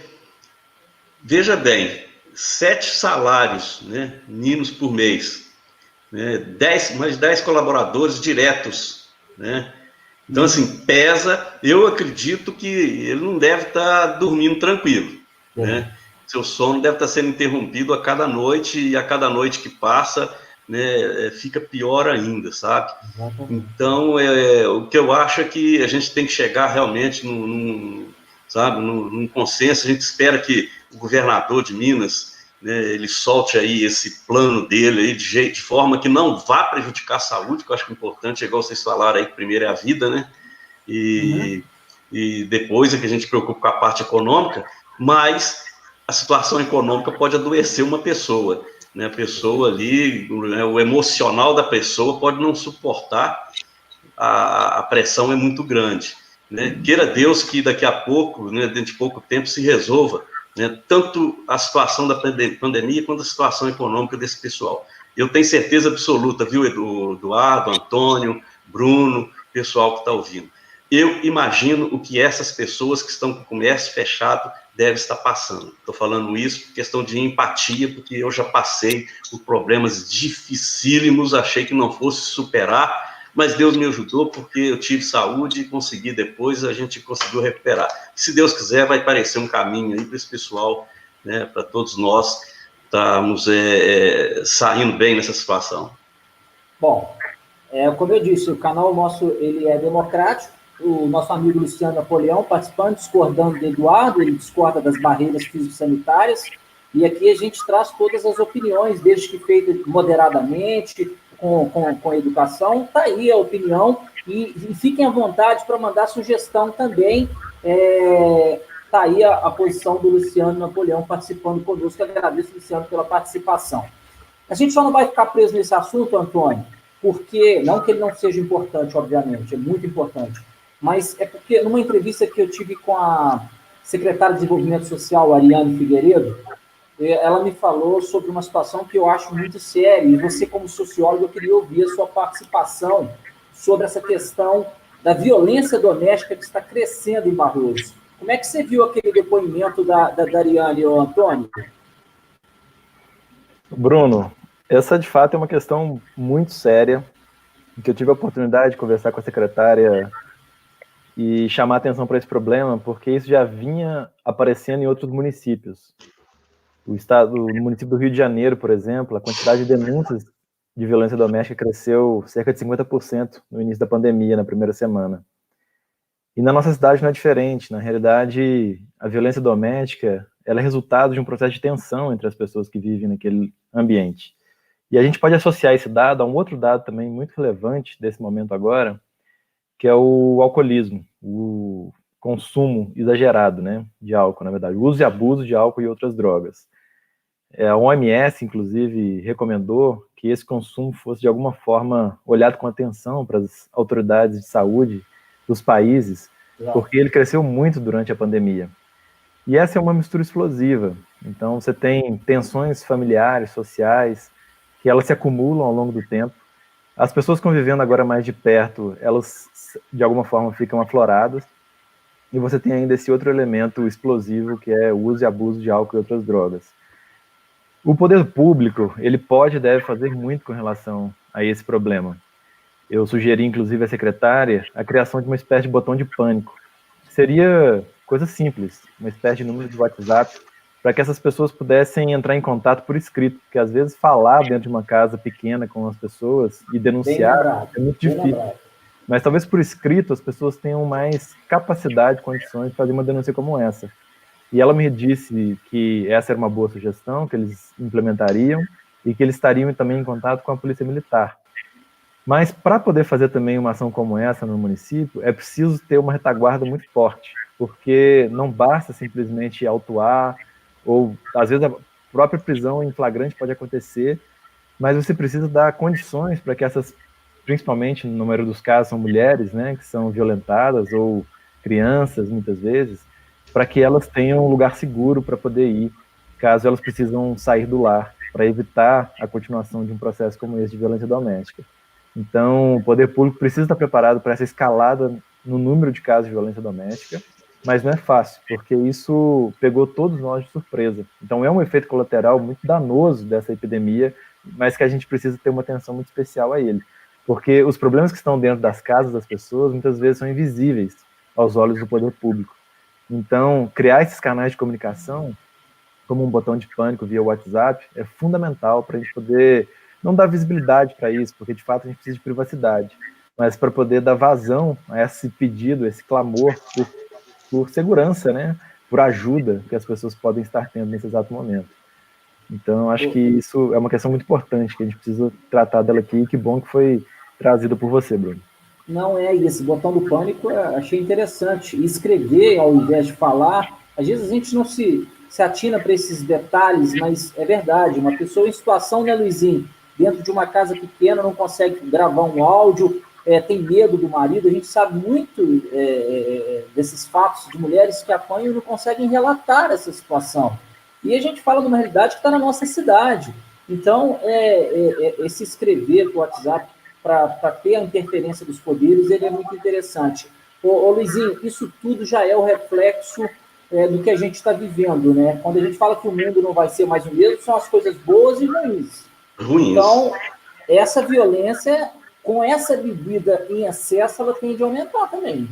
veja bem, 7 salários, né, mínimos por mês, né, mais 10 colaboradores diretos, né? Então, assim, pesa. Eu acredito que ele não deve estar dormindo tranquilo, né? Seu sono deve estar sendo interrompido a cada noite, e a cada noite que passa, né, fica pior ainda, sabe? Então, o que eu acho é que a gente tem que chegar realmente num consenso. A gente espera que o governador de Minas, né, ele solte aí esse plano dele aí de forma que não vá prejudicar a saúde, que eu acho que é importante, igual vocês falaram aí, que primeiro é a vida, né? E depois é que a gente preocupa com a parte econômica, mas a situação econômica pode adoecer uma pessoa, né? A pessoa ali, né, o emocional da pessoa pode não suportar, a pressão é muito grande, né? Queira Deus que daqui a pouco, né, dentro de pouco tempo, se resolva, né, tanto a situação da pandemia quanto a situação econômica desse pessoal. Eu tenho certeza absoluta, viu, Eduardo, Antônio, Bruno, pessoal que está ouvindo. Eu imagino o que essas pessoas que estão com o comércio fechado devem estar passando. Estou falando isso por questão de empatia, porque eu já passei por problemas dificílimos, achei que não fosse superar, mas Deus me ajudou porque eu tive saúde e consegui depois, a gente conseguiu recuperar. Se Deus quiser, vai aparecer um caminho aí para esse pessoal, né, para todos nós estarmos saindo bem nessa situação. Bom, como eu disse, o canal nosso ele é democrático. O nosso amigo Luciano Napoleão participando, discordando do Eduardo, ele discorda das barreiras físico-sanitárias, e aqui a gente traz todas as opiniões, desde que feita moderadamente, com educação. Está aí a opinião, e fiquem à vontade para mandar sugestão também. Está aí a posição do Luciano Napoleão participando conosco. Eu agradeço, Luciano, pela participação. A gente só não vai ficar preso nesse assunto, Antônio, porque, não que ele não seja importante, obviamente, é muito importante, mas é porque numa entrevista que eu tive com a secretária de Desenvolvimento Social, Ariane Figueiredo, ela me falou sobre uma situação que eu acho muito séria, e você, como sociólogo, eu queria ouvir a sua participação sobre essa questão da violência doméstica que está crescendo em Barroso. Como é que você viu aquele depoimento da Ariane, Antônio? Bruno, essa de fato é uma questão muito séria, que eu tive a oportunidade de conversar com a secretária e chamar atenção para esse problema, porque isso já vinha aparecendo em outros municípios. No município do Rio de Janeiro, por exemplo, a quantidade de denúncias de violência doméstica cresceu cerca de 50% no início da pandemia, na primeira semana. E na nossa cidade não é diferente. Na realidade, a violência doméstica ela é resultado de um processo de tensão entre as pessoas que vivem naquele ambiente. E a gente pode associar esse dado a um outro dado também muito relevante desse momento agora, que é o alcoolismo, o consumo exagerado, né, de álcool, na verdade, o uso e abuso de álcool e outras drogas. A OMS, inclusive, recomendou que esse consumo fosse, de alguma forma, olhado com atenção para as autoridades de saúde dos países, porque ele cresceu muito durante a pandemia. E essa é uma mistura explosiva. Então, você tem tensões familiares, sociais, que elas se acumulam ao longo do tempo. As pessoas convivendo agora mais de perto, elas, de alguma forma, ficam afloradas. E você tem ainda esse outro elemento explosivo, que é o uso e abuso de álcool e outras drogas. O poder público, ele pode e deve fazer muito com relação a esse problema. Eu sugeri, inclusive, à secretária a criação de uma espécie de botão de pânico. Seria coisa simples, uma espécie de número de WhatsApp, para que essas pessoas pudessem entrar em contato por escrito, porque às vezes falar dentro de uma casa pequena com as pessoas e denunciar é muito difícil. Mas talvez por escrito as pessoas tenham mais capacidade, condições de fazer uma denúncia como essa. E ela me disse que essa era uma boa sugestão, que eles implementariam e que eles estariam também em contato com a Polícia Militar. Mas para poder fazer também uma ação como essa no município, é preciso ter uma retaguarda muito forte, porque não basta simplesmente autuar, ou às vezes a própria prisão em flagrante pode acontecer, mas você precisa dar condições para que essas, principalmente no número dos casos são mulheres, né, que são violentadas, ou crianças muitas vezes, para que elas tenham um lugar seguro para poder ir, caso elas precisam sair do lar, para evitar a continuação de um processo como esse de violência doméstica. Então, o poder público precisa estar preparado para essa escalada no número de casos de violência doméstica, mas não é fácil, porque isso pegou todos nós de surpresa. Então, é um efeito colateral muito danoso dessa epidemia, mas que a gente precisa ter uma atenção muito especial a ele. Porque os problemas que estão dentro das casas das pessoas, muitas vezes, são invisíveis aos olhos do poder público. Então, criar esses canais de comunicação, como um botão de pânico via WhatsApp, é fundamental para a gente poder não dar visibilidade para isso, porque de fato a gente precisa de privacidade, mas para poder dar vazão a esse pedido, esse clamor por segurança, né? Por ajuda que as pessoas podem estar tendo nesse exato momento. Então, acho que isso é uma questão muito importante, que a gente precisa tratar dela aqui, e que bom que foi trazida por você, Bruno. Não é isso, botão do pânico achei interessante. E escrever ao invés de falar, às vezes a gente não se atina para esses detalhes, mas é verdade, uma pessoa em situação, né, Luizinho, dentro de uma casa pequena, não consegue gravar um áudio, tem medo do marido, a gente sabe muito desses fatos de mulheres que apanham e não conseguem relatar essa situação. E a gente fala de uma realidade que está na nossa cidade. Então, esse escrever para o WhatsApp, para ter a interferência dos poderes, ele é muito interessante. Ô Luizinho, isso tudo já é o reflexo do que a gente está vivendo, né? Quando a gente fala que o mundo não vai ser mais o mesmo, são as coisas boas e ruins. Então, essa violência, com essa bebida em excesso, ela tende a aumentar também.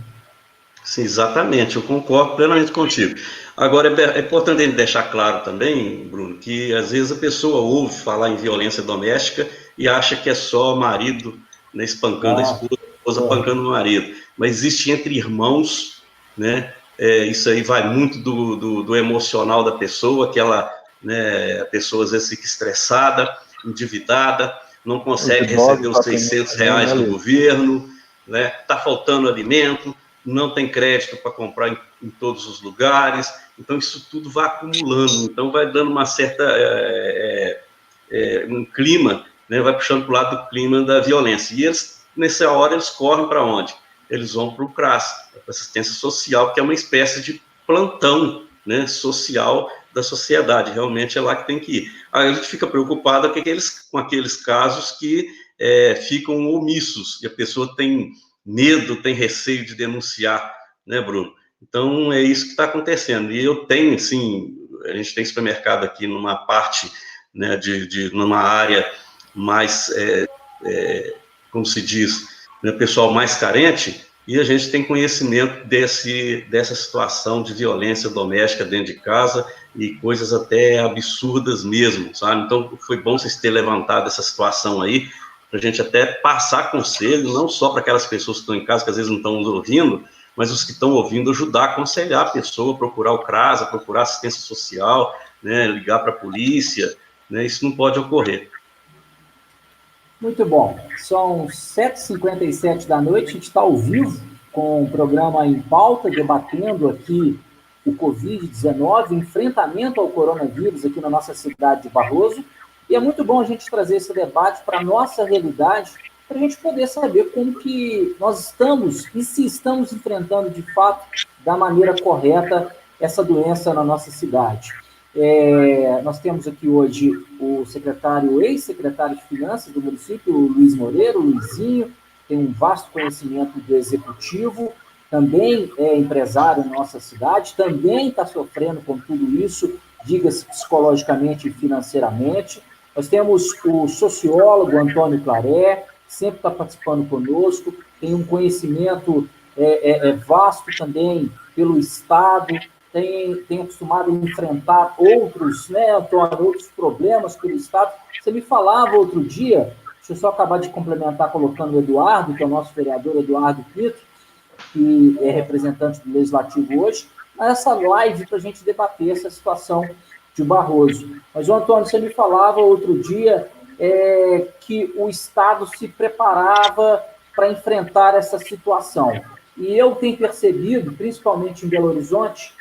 Sim, exatamente, eu concordo plenamente contigo. Agora, é importante deixar claro também, Bruno, que às vezes a pessoa ouve falar em violência doméstica e acha que é só o marido, né, espancando a esposa espancando o marido. Mas existe entre irmãos, né? Isso aí vai muito do emocional da pessoa, que ela, né, a pessoa às vezes fica estressada, endividada, não consegue receber os R$600 do governo, né? Tá faltando alimento, não tem crédito para comprar em todos os lugares, então isso tudo vai acumulando, então vai dando uma certa, um clima, né, vai puxando para o lado do clima da violência, e eles, nessa hora, eles correm para onde? Eles vão para o CRAS, para a assistência social, que é uma espécie de plantão, né, social da sociedade, realmente é lá que tem que ir. Aí a gente fica preocupado com aqueles casos que ficam omissos, e a pessoa tem medo, tem receio de denunciar, né, Bruno? Então, é isso que está acontecendo. E eu tenho, assim, a gente tem supermercado aqui numa parte né, numa área mais, como se diz, né, pessoal mais carente, e a gente tem conhecimento dessa situação de violência doméstica dentro de casa e coisas até absurdas mesmo, sabe? Então, foi bom vocês terem levantado essa situação aí, para a gente até passar conselho, não só para aquelas pessoas que estão em casa, que às vezes não estão nos ouvindo, mas os que estão ouvindo, ajudar a aconselhar a pessoa, procurar o CRASA, procurar assistência social, né, ligar para a polícia, né? Isso não pode ocorrer. Muito bom. São 7h57 da noite, a gente está ao vivo com o programa Em Pauta, debatendo aqui o Covid-19, enfrentamento ao coronavírus aqui na nossa cidade de Barroso. E é muito bom a gente trazer esse debate para a nossa realidade, para a gente poder saber como que nós estamos e se estamos enfrentando de fato da maneira correta essa doença na nossa cidade. Nós temos aqui hoje o ex-secretário de Finanças do município, o Luiz Moreira, o Luizinho, tem um vasto conhecimento do executivo, também é empresário na nossa cidade, também está sofrendo com tudo isso, diga-se psicologicamente e financeiramente. Nós temos o sociólogo Antônio Claré, que sempre está participando conosco, tem um conhecimento vasto também pelo Estado, tem acostumado a enfrentar outros, né, Antônio, outros problemas pelo Estado. Você me falava outro dia, deixa eu só acabar de complementar colocando o Eduardo, que é o nosso vereador Eduardo Pinto, que é representante do Legislativo hoje, essa live para a gente debater essa situação de Barroso. Mas, Antônio, você me falava outro dia que o Estado se preparava para enfrentar essa situação. E eu tenho percebido, principalmente em Belo Horizonte,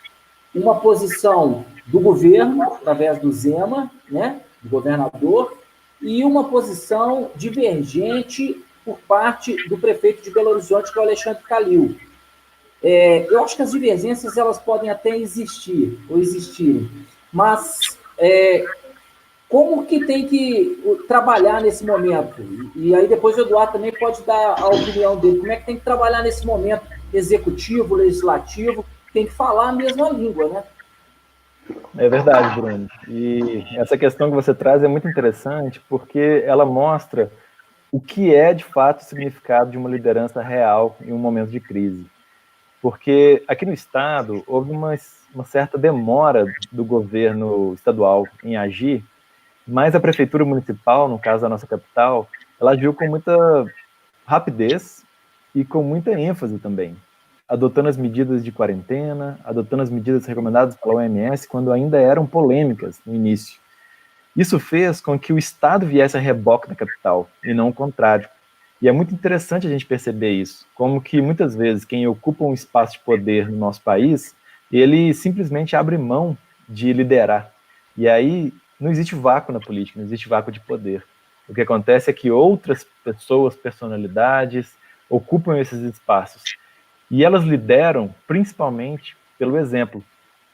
uma posição do governo, através do Zema, né, do governador, e uma posição divergente por parte do prefeito de Belo Horizonte, que é o Alexandre Calil. Eu acho que as divergências elas podem até existir, ou existirem, mas como que tem que trabalhar nesse momento? E aí depois o Eduardo também pode dar a opinião dele. Como é que tem que trabalhar nesse momento executivo, legislativo? Tem que falar a mesma língua, né? É verdade, Bruno. E essa questão que você traz é muito interessante porque ela mostra o que é, de fato, o significado de uma liderança real em um momento de crise. Porque aqui no Estado houve uma certa demora do governo estadual em agir, mas a prefeitura municipal, no caso da nossa capital, ela agiu com muita rapidez e com muita ênfase também, adotando as medidas de quarentena, adotando as medidas recomendadas pela OMS quando ainda eram polêmicas no início. Isso fez com que o Estado viesse a reboque da capital, e não o contrário. E é muito interessante a gente perceber isso, como que muitas vezes quem ocupa um espaço de poder no nosso país, ele simplesmente abre mão de liderar. E aí não existe vácuo na política, não existe vácuo de poder. O que acontece é que outras pessoas, personalidades, ocupam esses espaços. E elas lideram principalmente pelo exemplo.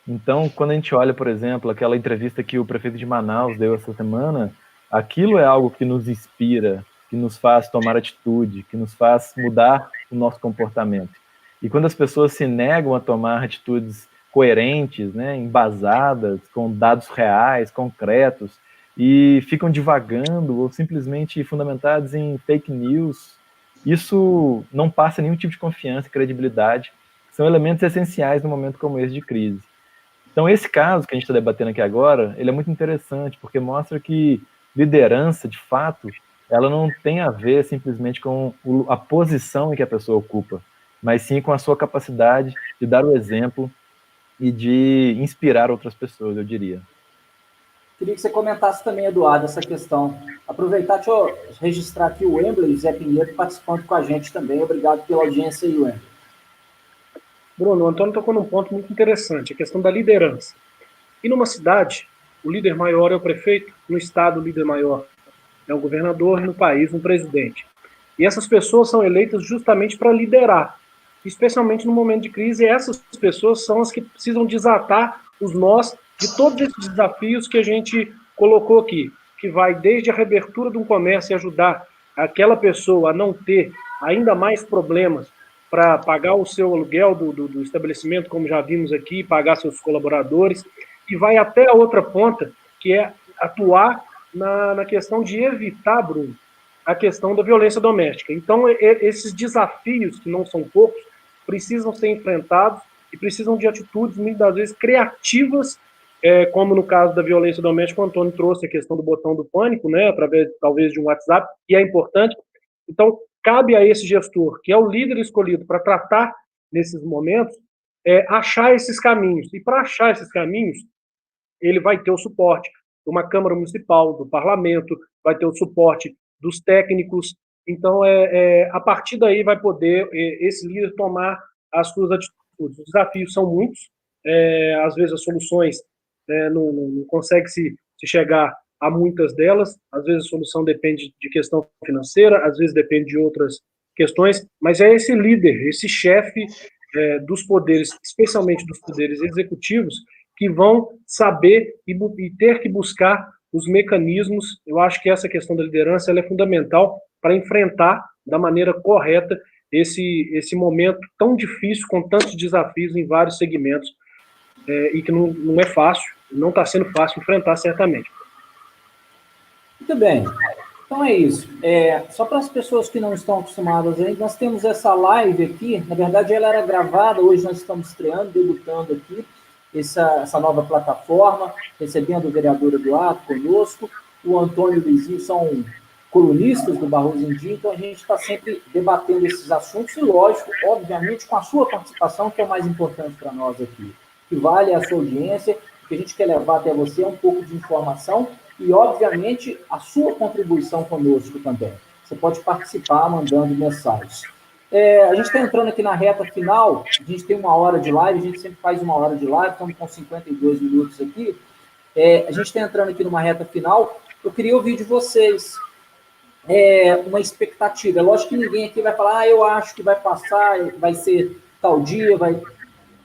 Então, quando a gente olha, por exemplo, aquela entrevista que o prefeito de Manaus deu essa semana, aquilo é algo que nos inspira, que nos faz tomar atitude, que nos faz mudar o nosso comportamento. E quando as pessoas se negam a tomar atitudes coerentes, né, embasadas, com dados reais, concretos, e ficam divagando ou simplesmente fundamentados em fake news, isso não passa nenhum tipo de confiança e credibilidade. São elementos essenciais num momento como esse de crise. Então, esse caso que a gente está debatendo aqui agora, ele é muito interessante, porque mostra que liderança, de fato, ela não tem a ver simplesmente com a posição em que a pessoa ocupa, mas sim com a sua capacidade de dar o exemplo e de inspirar outras pessoas, eu diria. Queria que você comentasse também, Eduardo, essa questão. Aproveitar, deixa eu registrar aqui o Wembley, o Zé Pinheiro, participando com a gente também. Obrigado pela audiência aí, Wembley. Bruno, o Antônio tocou num ponto muito interessante, a questão da liderança. E numa cidade, o líder maior é o prefeito, no estado o líder maior é o governador, e no país um presidente. E essas pessoas são eleitas justamente para liderar, especialmente no momento de crise, e essas pessoas são as que precisam desatar os nós de todos esses desafios que a gente colocou aqui, que vai desde a reabertura de um comércio e ajudar aquela pessoa a não ter ainda mais problemas para pagar o seu aluguel do estabelecimento, como já vimos aqui, pagar seus colaboradores, e vai até a outra ponta, que é atuar na questão de evitar, Bruno, a questão da violência doméstica. Então, esses desafios, que não são poucos, precisam ser enfrentados e precisam de atitudes, muitas vezes, criativas, como no caso da violência doméstica, o Antônio trouxe a questão do botão do pânico, né, através, talvez, de um WhatsApp, que é importante. Então, cabe a esse gestor, que é o líder escolhido para tratar nesses momentos, achar esses caminhos. E para achar esses caminhos, ele vai ter o suporte de uma Câmara Municipal, do Parlamento, vai ter o suporte dos técnicos. Então, a partir daí vai poder esse líder tomar as suas atitudes. Os desafios são muitos, às vezes as soluções não consegue se chegar a muitas delas, às vezes a solução depende de questão financeira, às vezes depende de outras questões, mas é esse líder, esse chefe dos poderes, especialmente dos poderes executivos, que vão saber e ter que buscar os mecanismos. Eu acho que essa questão da liderança ela é fundamental para enfrentar da maneira correta esse momento tão difícil, com tantos desafios em vários segmentos, e que não é fácil, não está sendo fácil enfrentar, certamente. Muito bem. Então é isso. Só para as pessoas que não estão acostumadas ainda, nós temos essa live aqui, na verdade ela era gravada, hoje nós estamos estreando, debutando aqui, essa nova plataforma, recebendo o vereador Eduardo conosco, o Antônio e o Luizinho são colunistas do Barroso em Dia, então a gente está sempre debatendo esses assuntos e, lógico, obviamente, com a sua participação, que é o mais importante para nós aqui, que vale a sua audiência, o que a gente quer levar até você é um pouco de informação e, obviamente, a sua contribuição conosco também. Você pode participar mandando mensagens. A gente está entrando aqui na reta final, a gente tem 1 hora de live, a gente sempre faz 1 hora de live, estamos com 52 minutos aqui. A gente está entrando aqui numa reta final, eu queria ouvir de vocês uma expectativa. É lógico que ninguém aqui vai falar, eu acho que vai passar, vai ser tal dia, vai...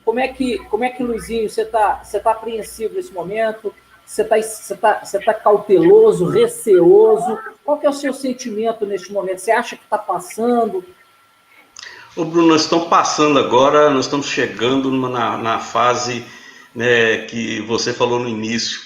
Como é que Luizinho, você tá apreensivo nesse momento? Você tá cauteloso, receoso? Qual que é o seu sentimento neste momento? Você acha que está passando? Ô Bruno, nós estamos passando agora, nós estamos chegando na fase, né, que você falou no início,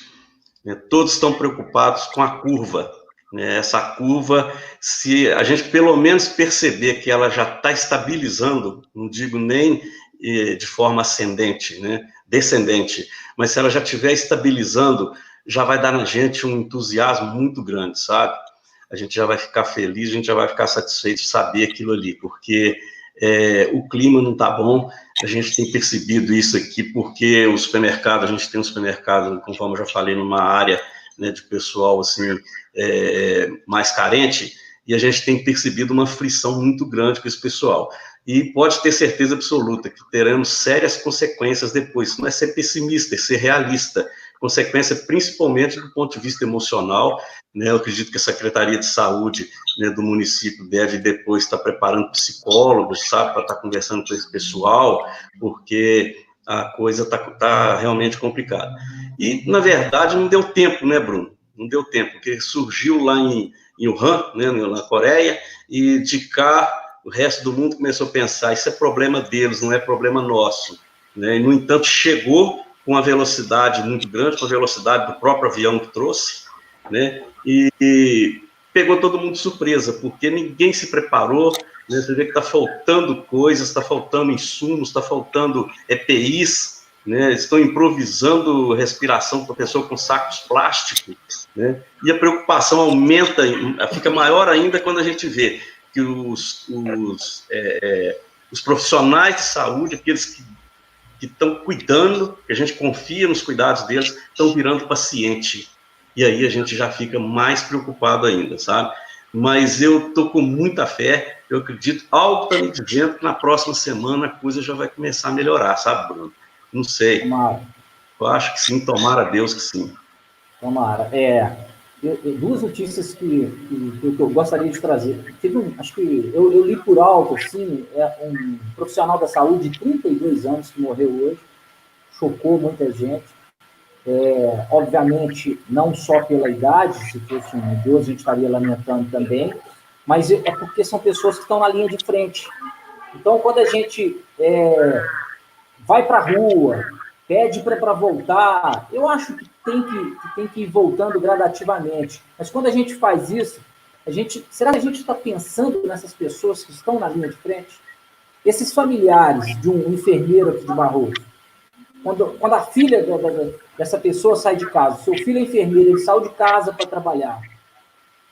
né, todos estão preocupados com a curva, né, essa curva, se a gente pelo menos perceber que ela já está estabilizando, não digo nem de forma ascendente, né, descendente, mas se ela já estiver estabilizando, já vai dar na gente um entusiasmo muito grande, sabe? A gente já vai ficar feliz, a gente já vai ficar satisfeito de saber aquilo ali, porque o clima não está bom, a gente tem percebido isso aqui, porque o supermercado, a gente tem um supermercado, conforme eu já falei, numa área, né, de pessoal assim, mais carente, e a gente tem percebido uma frição muito grande com esse pessoal. E pode ter certeza absoluta que teremos sérias consequências depois. Isso não é ser pessimista, é ser realista. Consequência principalmente do ponto de vista emocional, né? Eu acredito que a Secretaria de Saúde, né, do município deve depois estar preparando psicólogos, sabe, para estar conversando com esse pessoal, porque a coisa está realmente complicada. E, na verdade, não deu tempo, né, Bruno? Não deu tempo, porque surgiu lá em Wuhan, né, na Coreia, e de cá o resto do mundo começou a pensar, isso é problema deles, não é problema nosso, né? E, no entanto, chegou com uma velocidade muito grande, com a velocidade do próprio avião que trouxe, né? E pegou todo mundo de surpresa, porque ninguém se preparou, né? Você vê que está faltando coisas, está faltando insumos, está faltando EPIs, né? Estão improvisando respiração para a pessoa com sacos plásticos, né? E a preocupação aumenta, fica maior ainda quando a gente vê que os profissionais de saúde, aqueles que estão cuidando, que a gente confia nos cuidados deles, estão virando paciente. E aí a gente já fica mais preocupado ainda, sabe? Mas eu estou com muita fé, eu acredito, algo está me dizendo que na próxima semana a coisa já vai começar a melhorar, sabe, Bruno? Não sei. Tomara. Eu acho que sim, tomara a Deus que sim. Tomara. Duas notícias que eu gostaria de trazer. Acho que eu li por alto, assim, um profissional da saúde de 32 anos que morreu hoje, chocou muita gente. Obviamente, não só pela idade, se fosse um idoso, a gente estaria lamentando também, mas é porque são pessoas que estão na linha de frente. Então, quando a gente vai para a rua, pede para voltar. Eu acho que tem que ir voltando gradativamente. Mas quando a gente faz isso, será que a gente está pensando nessas pessoas que estão na linha de frente? Esses familiares de um enfermeiro aqui de Barroso, quando a filha dessa pessoa sai de casa, seu filho é enfermeiro, ele saiu de casa para trabalhar,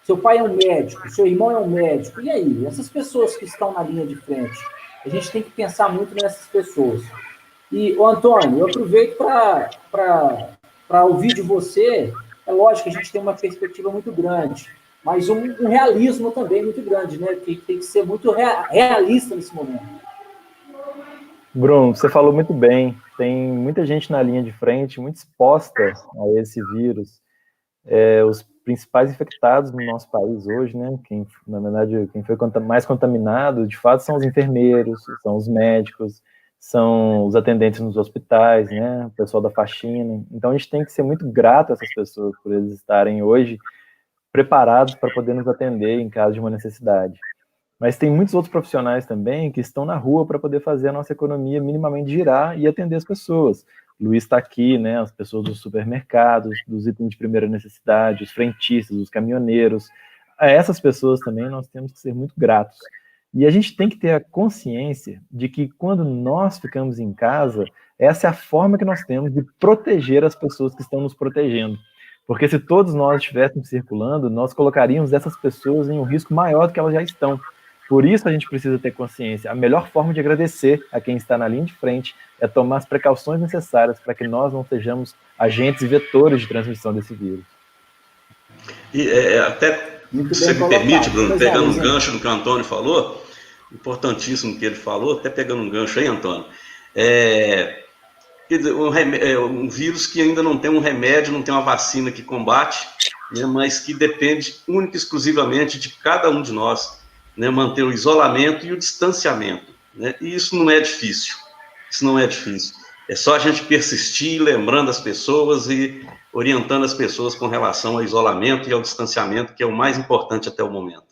seu pai é um médico, seu irmão é um médico, e aí? Essas pessoas que estão na linha de frente, a gente tem que pensar muito nessas pessoas. E, Antônio, eu aproveito para ouvir de você. É lógico que a gente tem uma perspectiva muito grande, mas um realismo também muito grande, né? Que tem que ser muito realista nesse momento. Bruno, você falou muito bem. Tem muita gente na linha de frente, muito exposta a esse vírus. Os principais infectados no nosso país hoje, né? Na verdade, quem foi mais contaminado, de fato, são os enfermeiros, são os médicos, são os atendentes nos hospitais, né? O pessoal da faxina. Então, a gente tem que ser muito grato a essas pessoas por eles estarem hoje preparados para poder nos atender em caso de uma necessidade. Mas tem muitos outros profissionais também que estão na rua para poder fazer a nossa economia minimamente girar e atender as pessoas. O Luiz está aqui, né, as pessoas dos supermercados, dos itens de primeira necessidade, os frentistas, os caminhoneiros. A essas pessoas também nós temos que ser muito gratos. E a gente tem que ter a consciência de que quando nós ficamos em casa, essa é a forma que nós temos de proteger as pessoas que estão nos protegendo. Porque se todos nós estivéssemos circulando, nós colocaríamos essas pessoas em um risco maior do que elas já estão. Por isso a gente precisa ter consciência. A melhor forma de agradecer a quem está na linha de frente é tomar as precauções necessárias para que nós não sejamos agentes e vetores de transmissão desse vírus. E até, se você me permite, Bruno, pegando um gancho do que o Antônio falou, importantíssimo que ele falou, até pegando um gancho aí, Antônio, quer dizer, um vírus que ainda não tem um remédio, não tem uma vacina que combate, né, mas que depende única e exclusivamente de cada um de nós, né, manter o isolamento e o distanciamento, né? E isso não é difícil, é só a gente persistir, lembrando as pessoas e orientando as pessoas com relação ao isolamento e ao distanciamento, que é o mais importante até o momento.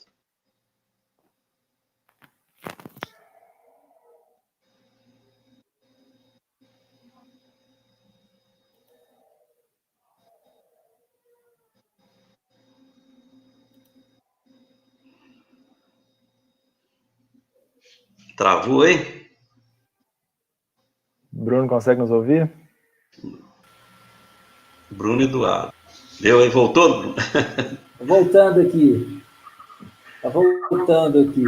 Travou, hein? Bruno, consegue nos ouvir? Bruno Eduardo. Deu aí, voltou, Bruno? Voltando aqui. Tá voltando aqui.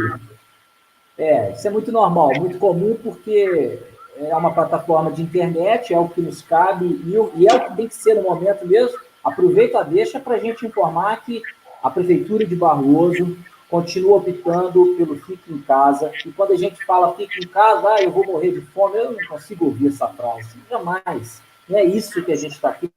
Isso é muito normal, muito comum, porque é uma plataforma de internet, é o que nos cabe, e é o que tem que ser no momento mesmo. Aproveita, deixa para a gente informar que a Prefeitura de Barroso continua optando pelo fique em casa, e quando a gente fala fique em casa, eu vou morrer de fome, eu não consigo ouvir essa frase, jamais. Não é isso que a gente está aqui.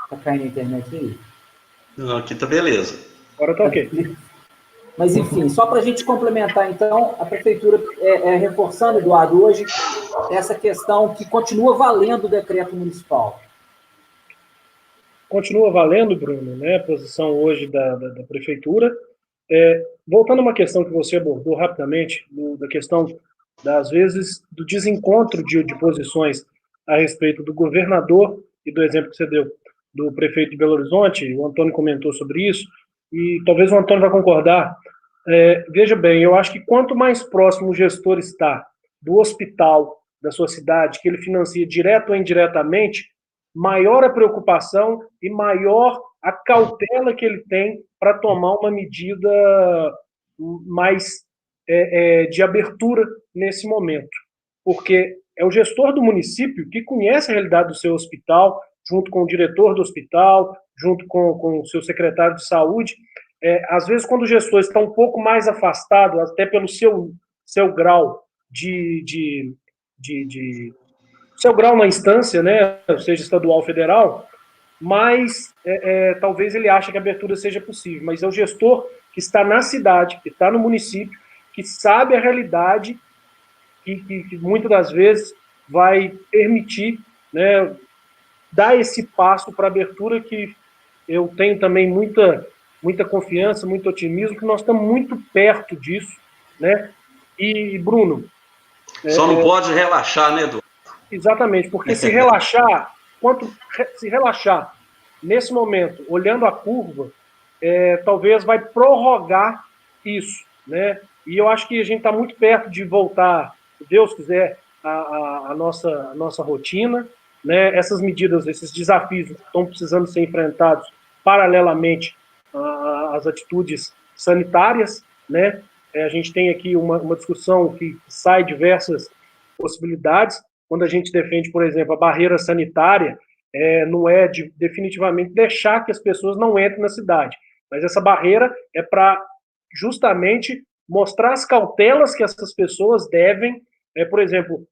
Está caindo a internet aí? Não, aqui tá beleza. Agora tá ok. Mas, enfim, só para a gente complementar, então, a Prefeitura reforçando, Eduardo, hoje, essa questão que continua valendo o decreto municipal. Continua valendo, Bruno, né, a posição hoje da Prefeitura. Voltando a uma questão que você abordou rapidamente, da questão, às vezes, do desencontro de posições a respeito do governador e do exemplo que você deu do prefeito de Belo Horizonte, o Antônio comentou sobre isso, e talvez o Antônio vai concordar. Veja bem, eu acho que quanto mais próximo o gestor está do hospital da sua cidade, que ele financia direto ou indiretamente, maior a preocupação e maior a cautela que ele tem para tomar uma medida mais de abertura nesse momento. Porque é o gestor do município que conhece a realidade do seu hospital, junto com o diretor do hospital, junto com o seu secretário de saúde. Às vezes, quando o gestor está um pouco mais afastado, até pelo seu grau seu grau na instância, né, seja estadual ou federal, mas talvez ele ache que a abertura seja possível. Mas é o gestor que está na cidade, que está no município, que sabe a realidade, que muitas das vezes vai permitir, né, dar esse passo para a abertura, que eu tenho também muita muita confiança, muito otimismo, que nós estamos muito perto disso, né? E Bruno... Só não pode relaxar, né, Eduardo? Exatamente, porque se relaxar nesse momento, olhando a curva, talvez vai prorrogar isso, né? E eu acho que a gente está muito perto de voltar, se Deus quiser, a nossa rotina, né? Essas medidas, esses desafios estão precisando ser enfrentados paralelamente às atitudes sanitárias, né? A gente tem aqui uma discussão que sai diversas possibilidades. Quando a gente defende, por exemplo, a barreira sanitária, não é definitivamente deixar que as pessoas não entrem na cidade, mas essa barreira é para justamente mostrar as cautelas que essas pessoas devem, por exemplo,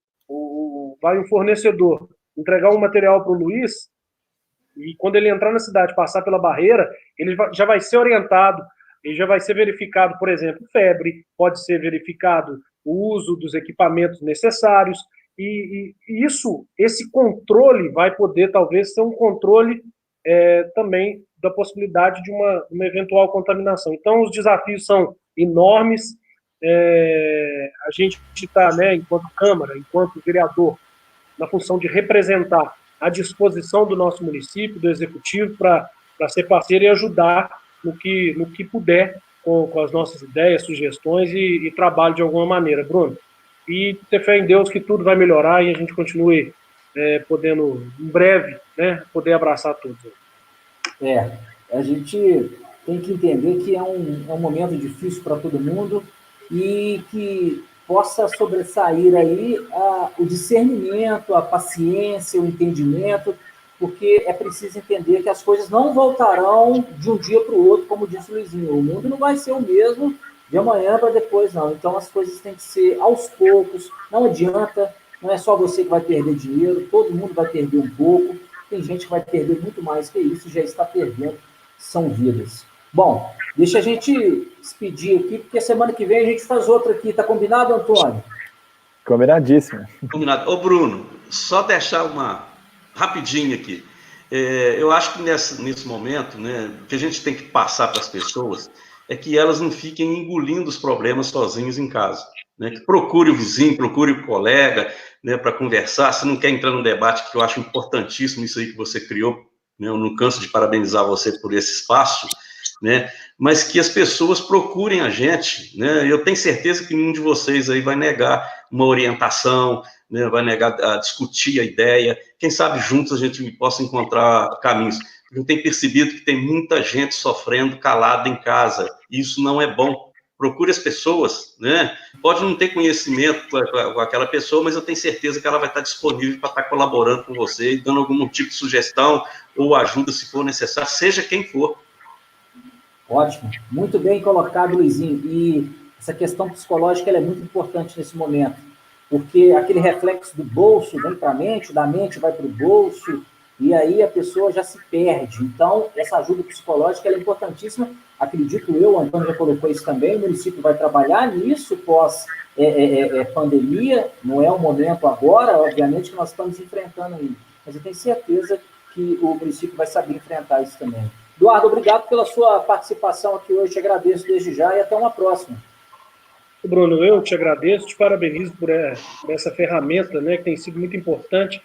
vai um fornecedor entregar um material para o Luiz, e quando ele entrar na cidade, passar pela barreira, ele já vai ser orientado, ele já vai ser verificado, por exemplo, febre, pode ser verificado o uso dos equipamentos necessários, e esse controle vai poder, talvez, ser um controle também da possibilidade de uma eventual contaminação. Então, os desafios são enormes. A gente está, né, enquanto Câmara, enquanto vereador, na função de representar à disposição do nosso município, do Executivo, para ser parceiro e ajudar no que puder com as nossas ideias, sugestões e trabalho de alguma maneira, Bruno. E ter fé em Deus que tudo vai melhorar e a gente continue podendo, em breve, né, poder abraçar todos. A gente tem que entender que é um momento difícil para todo mundo e que possa sobressair aí o discernimento, a paciência, o entendimento, porque é preciso entender que as coisas não voltarão de um dia para o outro, como disse o Luizinho. O mundo não vai ser o mesmo de amanhã para depois, não. Então, as coisas têm que ser aos poucos, não adianta, não é só você que vai perder dinheiro, todo mundo vai perder um pouco, tem gente que vai perder muito mais que isso, já está perdendo, são vidas. Bom, deixa a gente despedir aqui, porque semana que vem a gente faz outra aqui, tá combinado, Antônio? Combinadíssimo. Combinado. Ô, Bruno, só deixar uma rapidinho aqui. Eu acho que nesse momento, né, o que a gente tem que passar para as pessoas é que elas não fiquem engolindo os problemas sozinhos em casa. Né? Que procure o vizinho, procure o colega, né, para conversar. Se não quer entrar num debate, que eu acho importantíssimo isso aí que você criou, né, eu não canso de parabenizar você por esse espaço, né, mas que as pessoas procurem a gente, né, eu tenho certeza que nenhum de vocês aí vai negar uma orientação, né, vai negar a discutir a ideia, quem sabe juntos a gente possa encontrar caminhos. Eu tenho percebido que tem muita gente sofrendo calada em casa, e isso não é bom. Procure as pessoas, né? Pode não ter conhecimento com aquela pessoa, mas eu tenho certeza que ela vai estar disponível para estar colaborando com você e dando algum tipo de sugestão ou ajuda se for necessário, seja quem for. Ótimo, muito bem colocado, Luizinho. E essa questão psicológica ela é muito importante nesse momento, porque aquele reflexo do bolso vem para a mente, da mente vai para o bolso, e aí a pessoa já se perde. Então, essa ajuda psicológica ela é importantíssima. Acredito eu, o Antônio já colocou isso também, o município vai trabalhar nisso pós-pandemia, não é o momento agora, obviamente que nós estamos enfrentando isso, mas eu tenho certeza que o município vai saber enfrentar isso também. Eduardo, obrigado pela sua participação aqui hoje, te agradeço desde já e até uma próxima. Bruno, eu te agradeço, te parabenizo por essa ferramenta, né, que tem sido muito importante,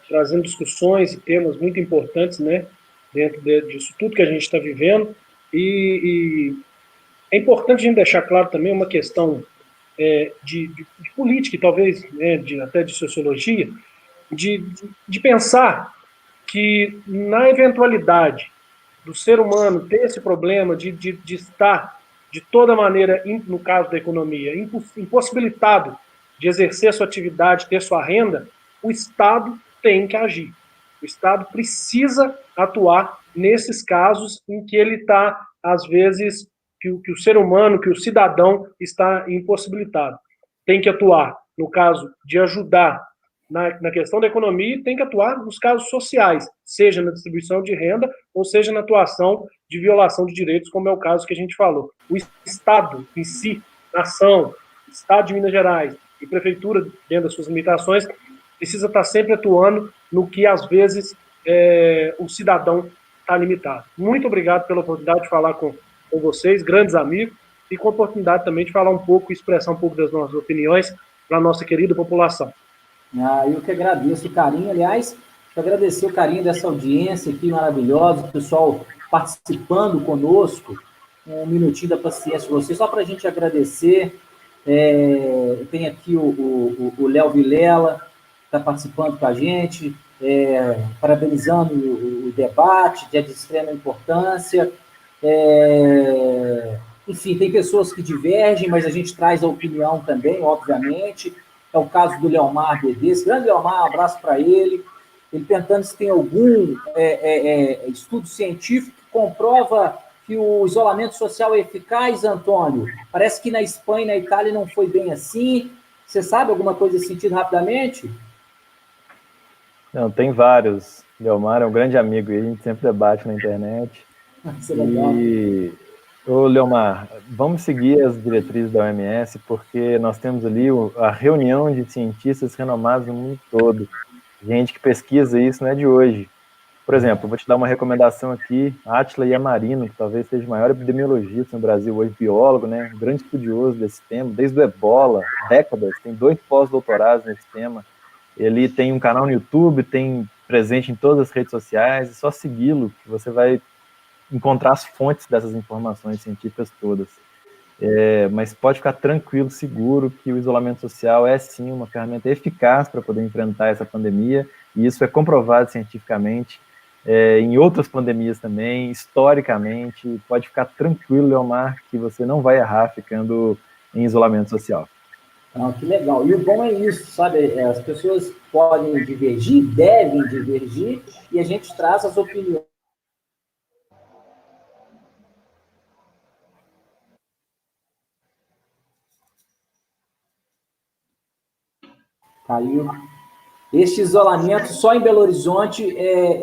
trazendo discussões e temas muito importantes, né, dentro disso tudo que a gente está vivendo. E é importante a gente deixar claro também uma questão de política, e talvez até de sociologia, de pensar que na eventualidade do ser humano ter esse problema de estar, de toda maneira, no caso da economia, impossibilitado de exercer sua atividade, ter sua renda, o Estado tem que agir. O Estado precisa atuar nesses casos em que ele está, às vezes, que o ser humano, que o cidadão está impossibilitado. Tem que atuar no caso de ajudar na questão da economia, tem que atuar nos casos sociais, seja na distribuição de renda ou seja na atuação de violação de direitos, como é o caso que a gente falou. O Estado em si, nação, Estado de Minas Gerais e Prefeitura, dentro das suas limitações, precisa estar sempre atuando no que, às vezes, o cidadão está limitado. Muito obrigado pela oportunidade de falar com com vocês, grandes amigos, e com a oportunidade também de falar um pouco, expressar um pouco das nossas opiniões para a nossa querida população. Eu que agradeço o carinho, aliás, quero agradecer o carinho dessa audiência aqui maravilhosa, o pessoal participando conosco, um minutinho da paciência de vocês, só para a gente agradecer. Tem aqui o Léo Vilela, que está participando com a gente, parabenizando o debate, que é de extrema importância. Enfim, tem pessoas que divergem, mas a gente traz a opinião também, obviamente. É o caso do Leomar Bedes. Grande Leomar, um abraço para ele. Ele perguntando se tem algum estudo científico que comprova que o isolamento social é eficaz, Antônio. Parece que na Espanha e na Itália não foi bem assim. Você sabe alguma coisa nesse sentido rapidamente? Não, tem vários. Leomar é um grande amigo e a gente sempre debate na internet. Isso é legal. Ô, Leomar, vamos seguir as diretrizes da OMS, porque nós temos ali a reunião de cientistas renomados no mundo todo. Gente que pesquisa isso, não é de hoje. Por exemplo, vou te dar uma recomendação aqui, Átila Yamarino, que talvez seja o maior epidemiologista no Brasil hoje, biólogo, né, um grande estudioso desse tema, desde o Ebola, décadas, tem 2 pós-doutorados nesse tema. Ele tem um canal no YouTube, tem presente em todas as redes sociais, é só segui-lo que você vai encontrar as fontes dessas informações científicas todas. Mas pode ficar tranquilo, seguro, que o isolamento social é sim uma ferramenta eficaz para poder enfrentar essa pandemia, e isso é comprovado cientificamente, em outras pandemias também, historicamente. Pode ficar tranquilo, Leomar, que você não vai errar ficando em isolamento social. Que legal. E o bom é isso, sabe? As pessoas podem divergir, devem divergir, e a gente traz as opiniões. Caiu. Este isolamento, só em Belo Horizonte,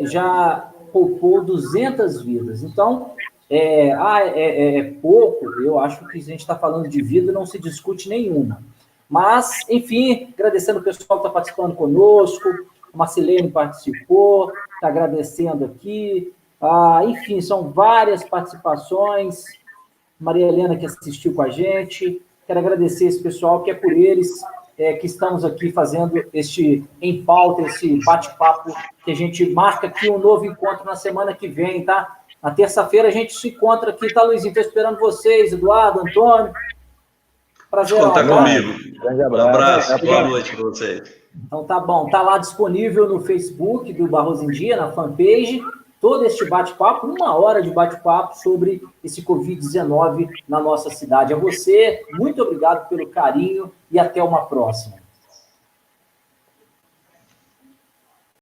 já poupou 200 vidas. Então, pouco, eu acho que a gente está falando de vida, não se discute nenhuma. Mas, enfim, agradecendo o pessoal que está participando conosco, a Marcelene participou, está agradecendo aqui. Enfim, são várias participações. Maria Helena que assistiu com a gente. Quero agradecer esse pessoal, que é por eles que estamos aqui fazendo este Em Pauta, esse bate-papo, que a gente marca aqui um novo encontro na semana que vem, tá? Na terça-feira a gente se encontra aqui, tá, Luizinho? Estou esperando vocês, Eduardo, Antônio. Prazer. Conta comigo. Grande Um abraço, boa noite para vocês. Então tá bom, tá lá disponível no Facebook do Barroso em Dia, na fanpage, todo este bate-papo, 1 hora de bate-papo sobre esse Covid-19 na nossa cidade. A você, muito obrigado pelo carinho e até uma próxima.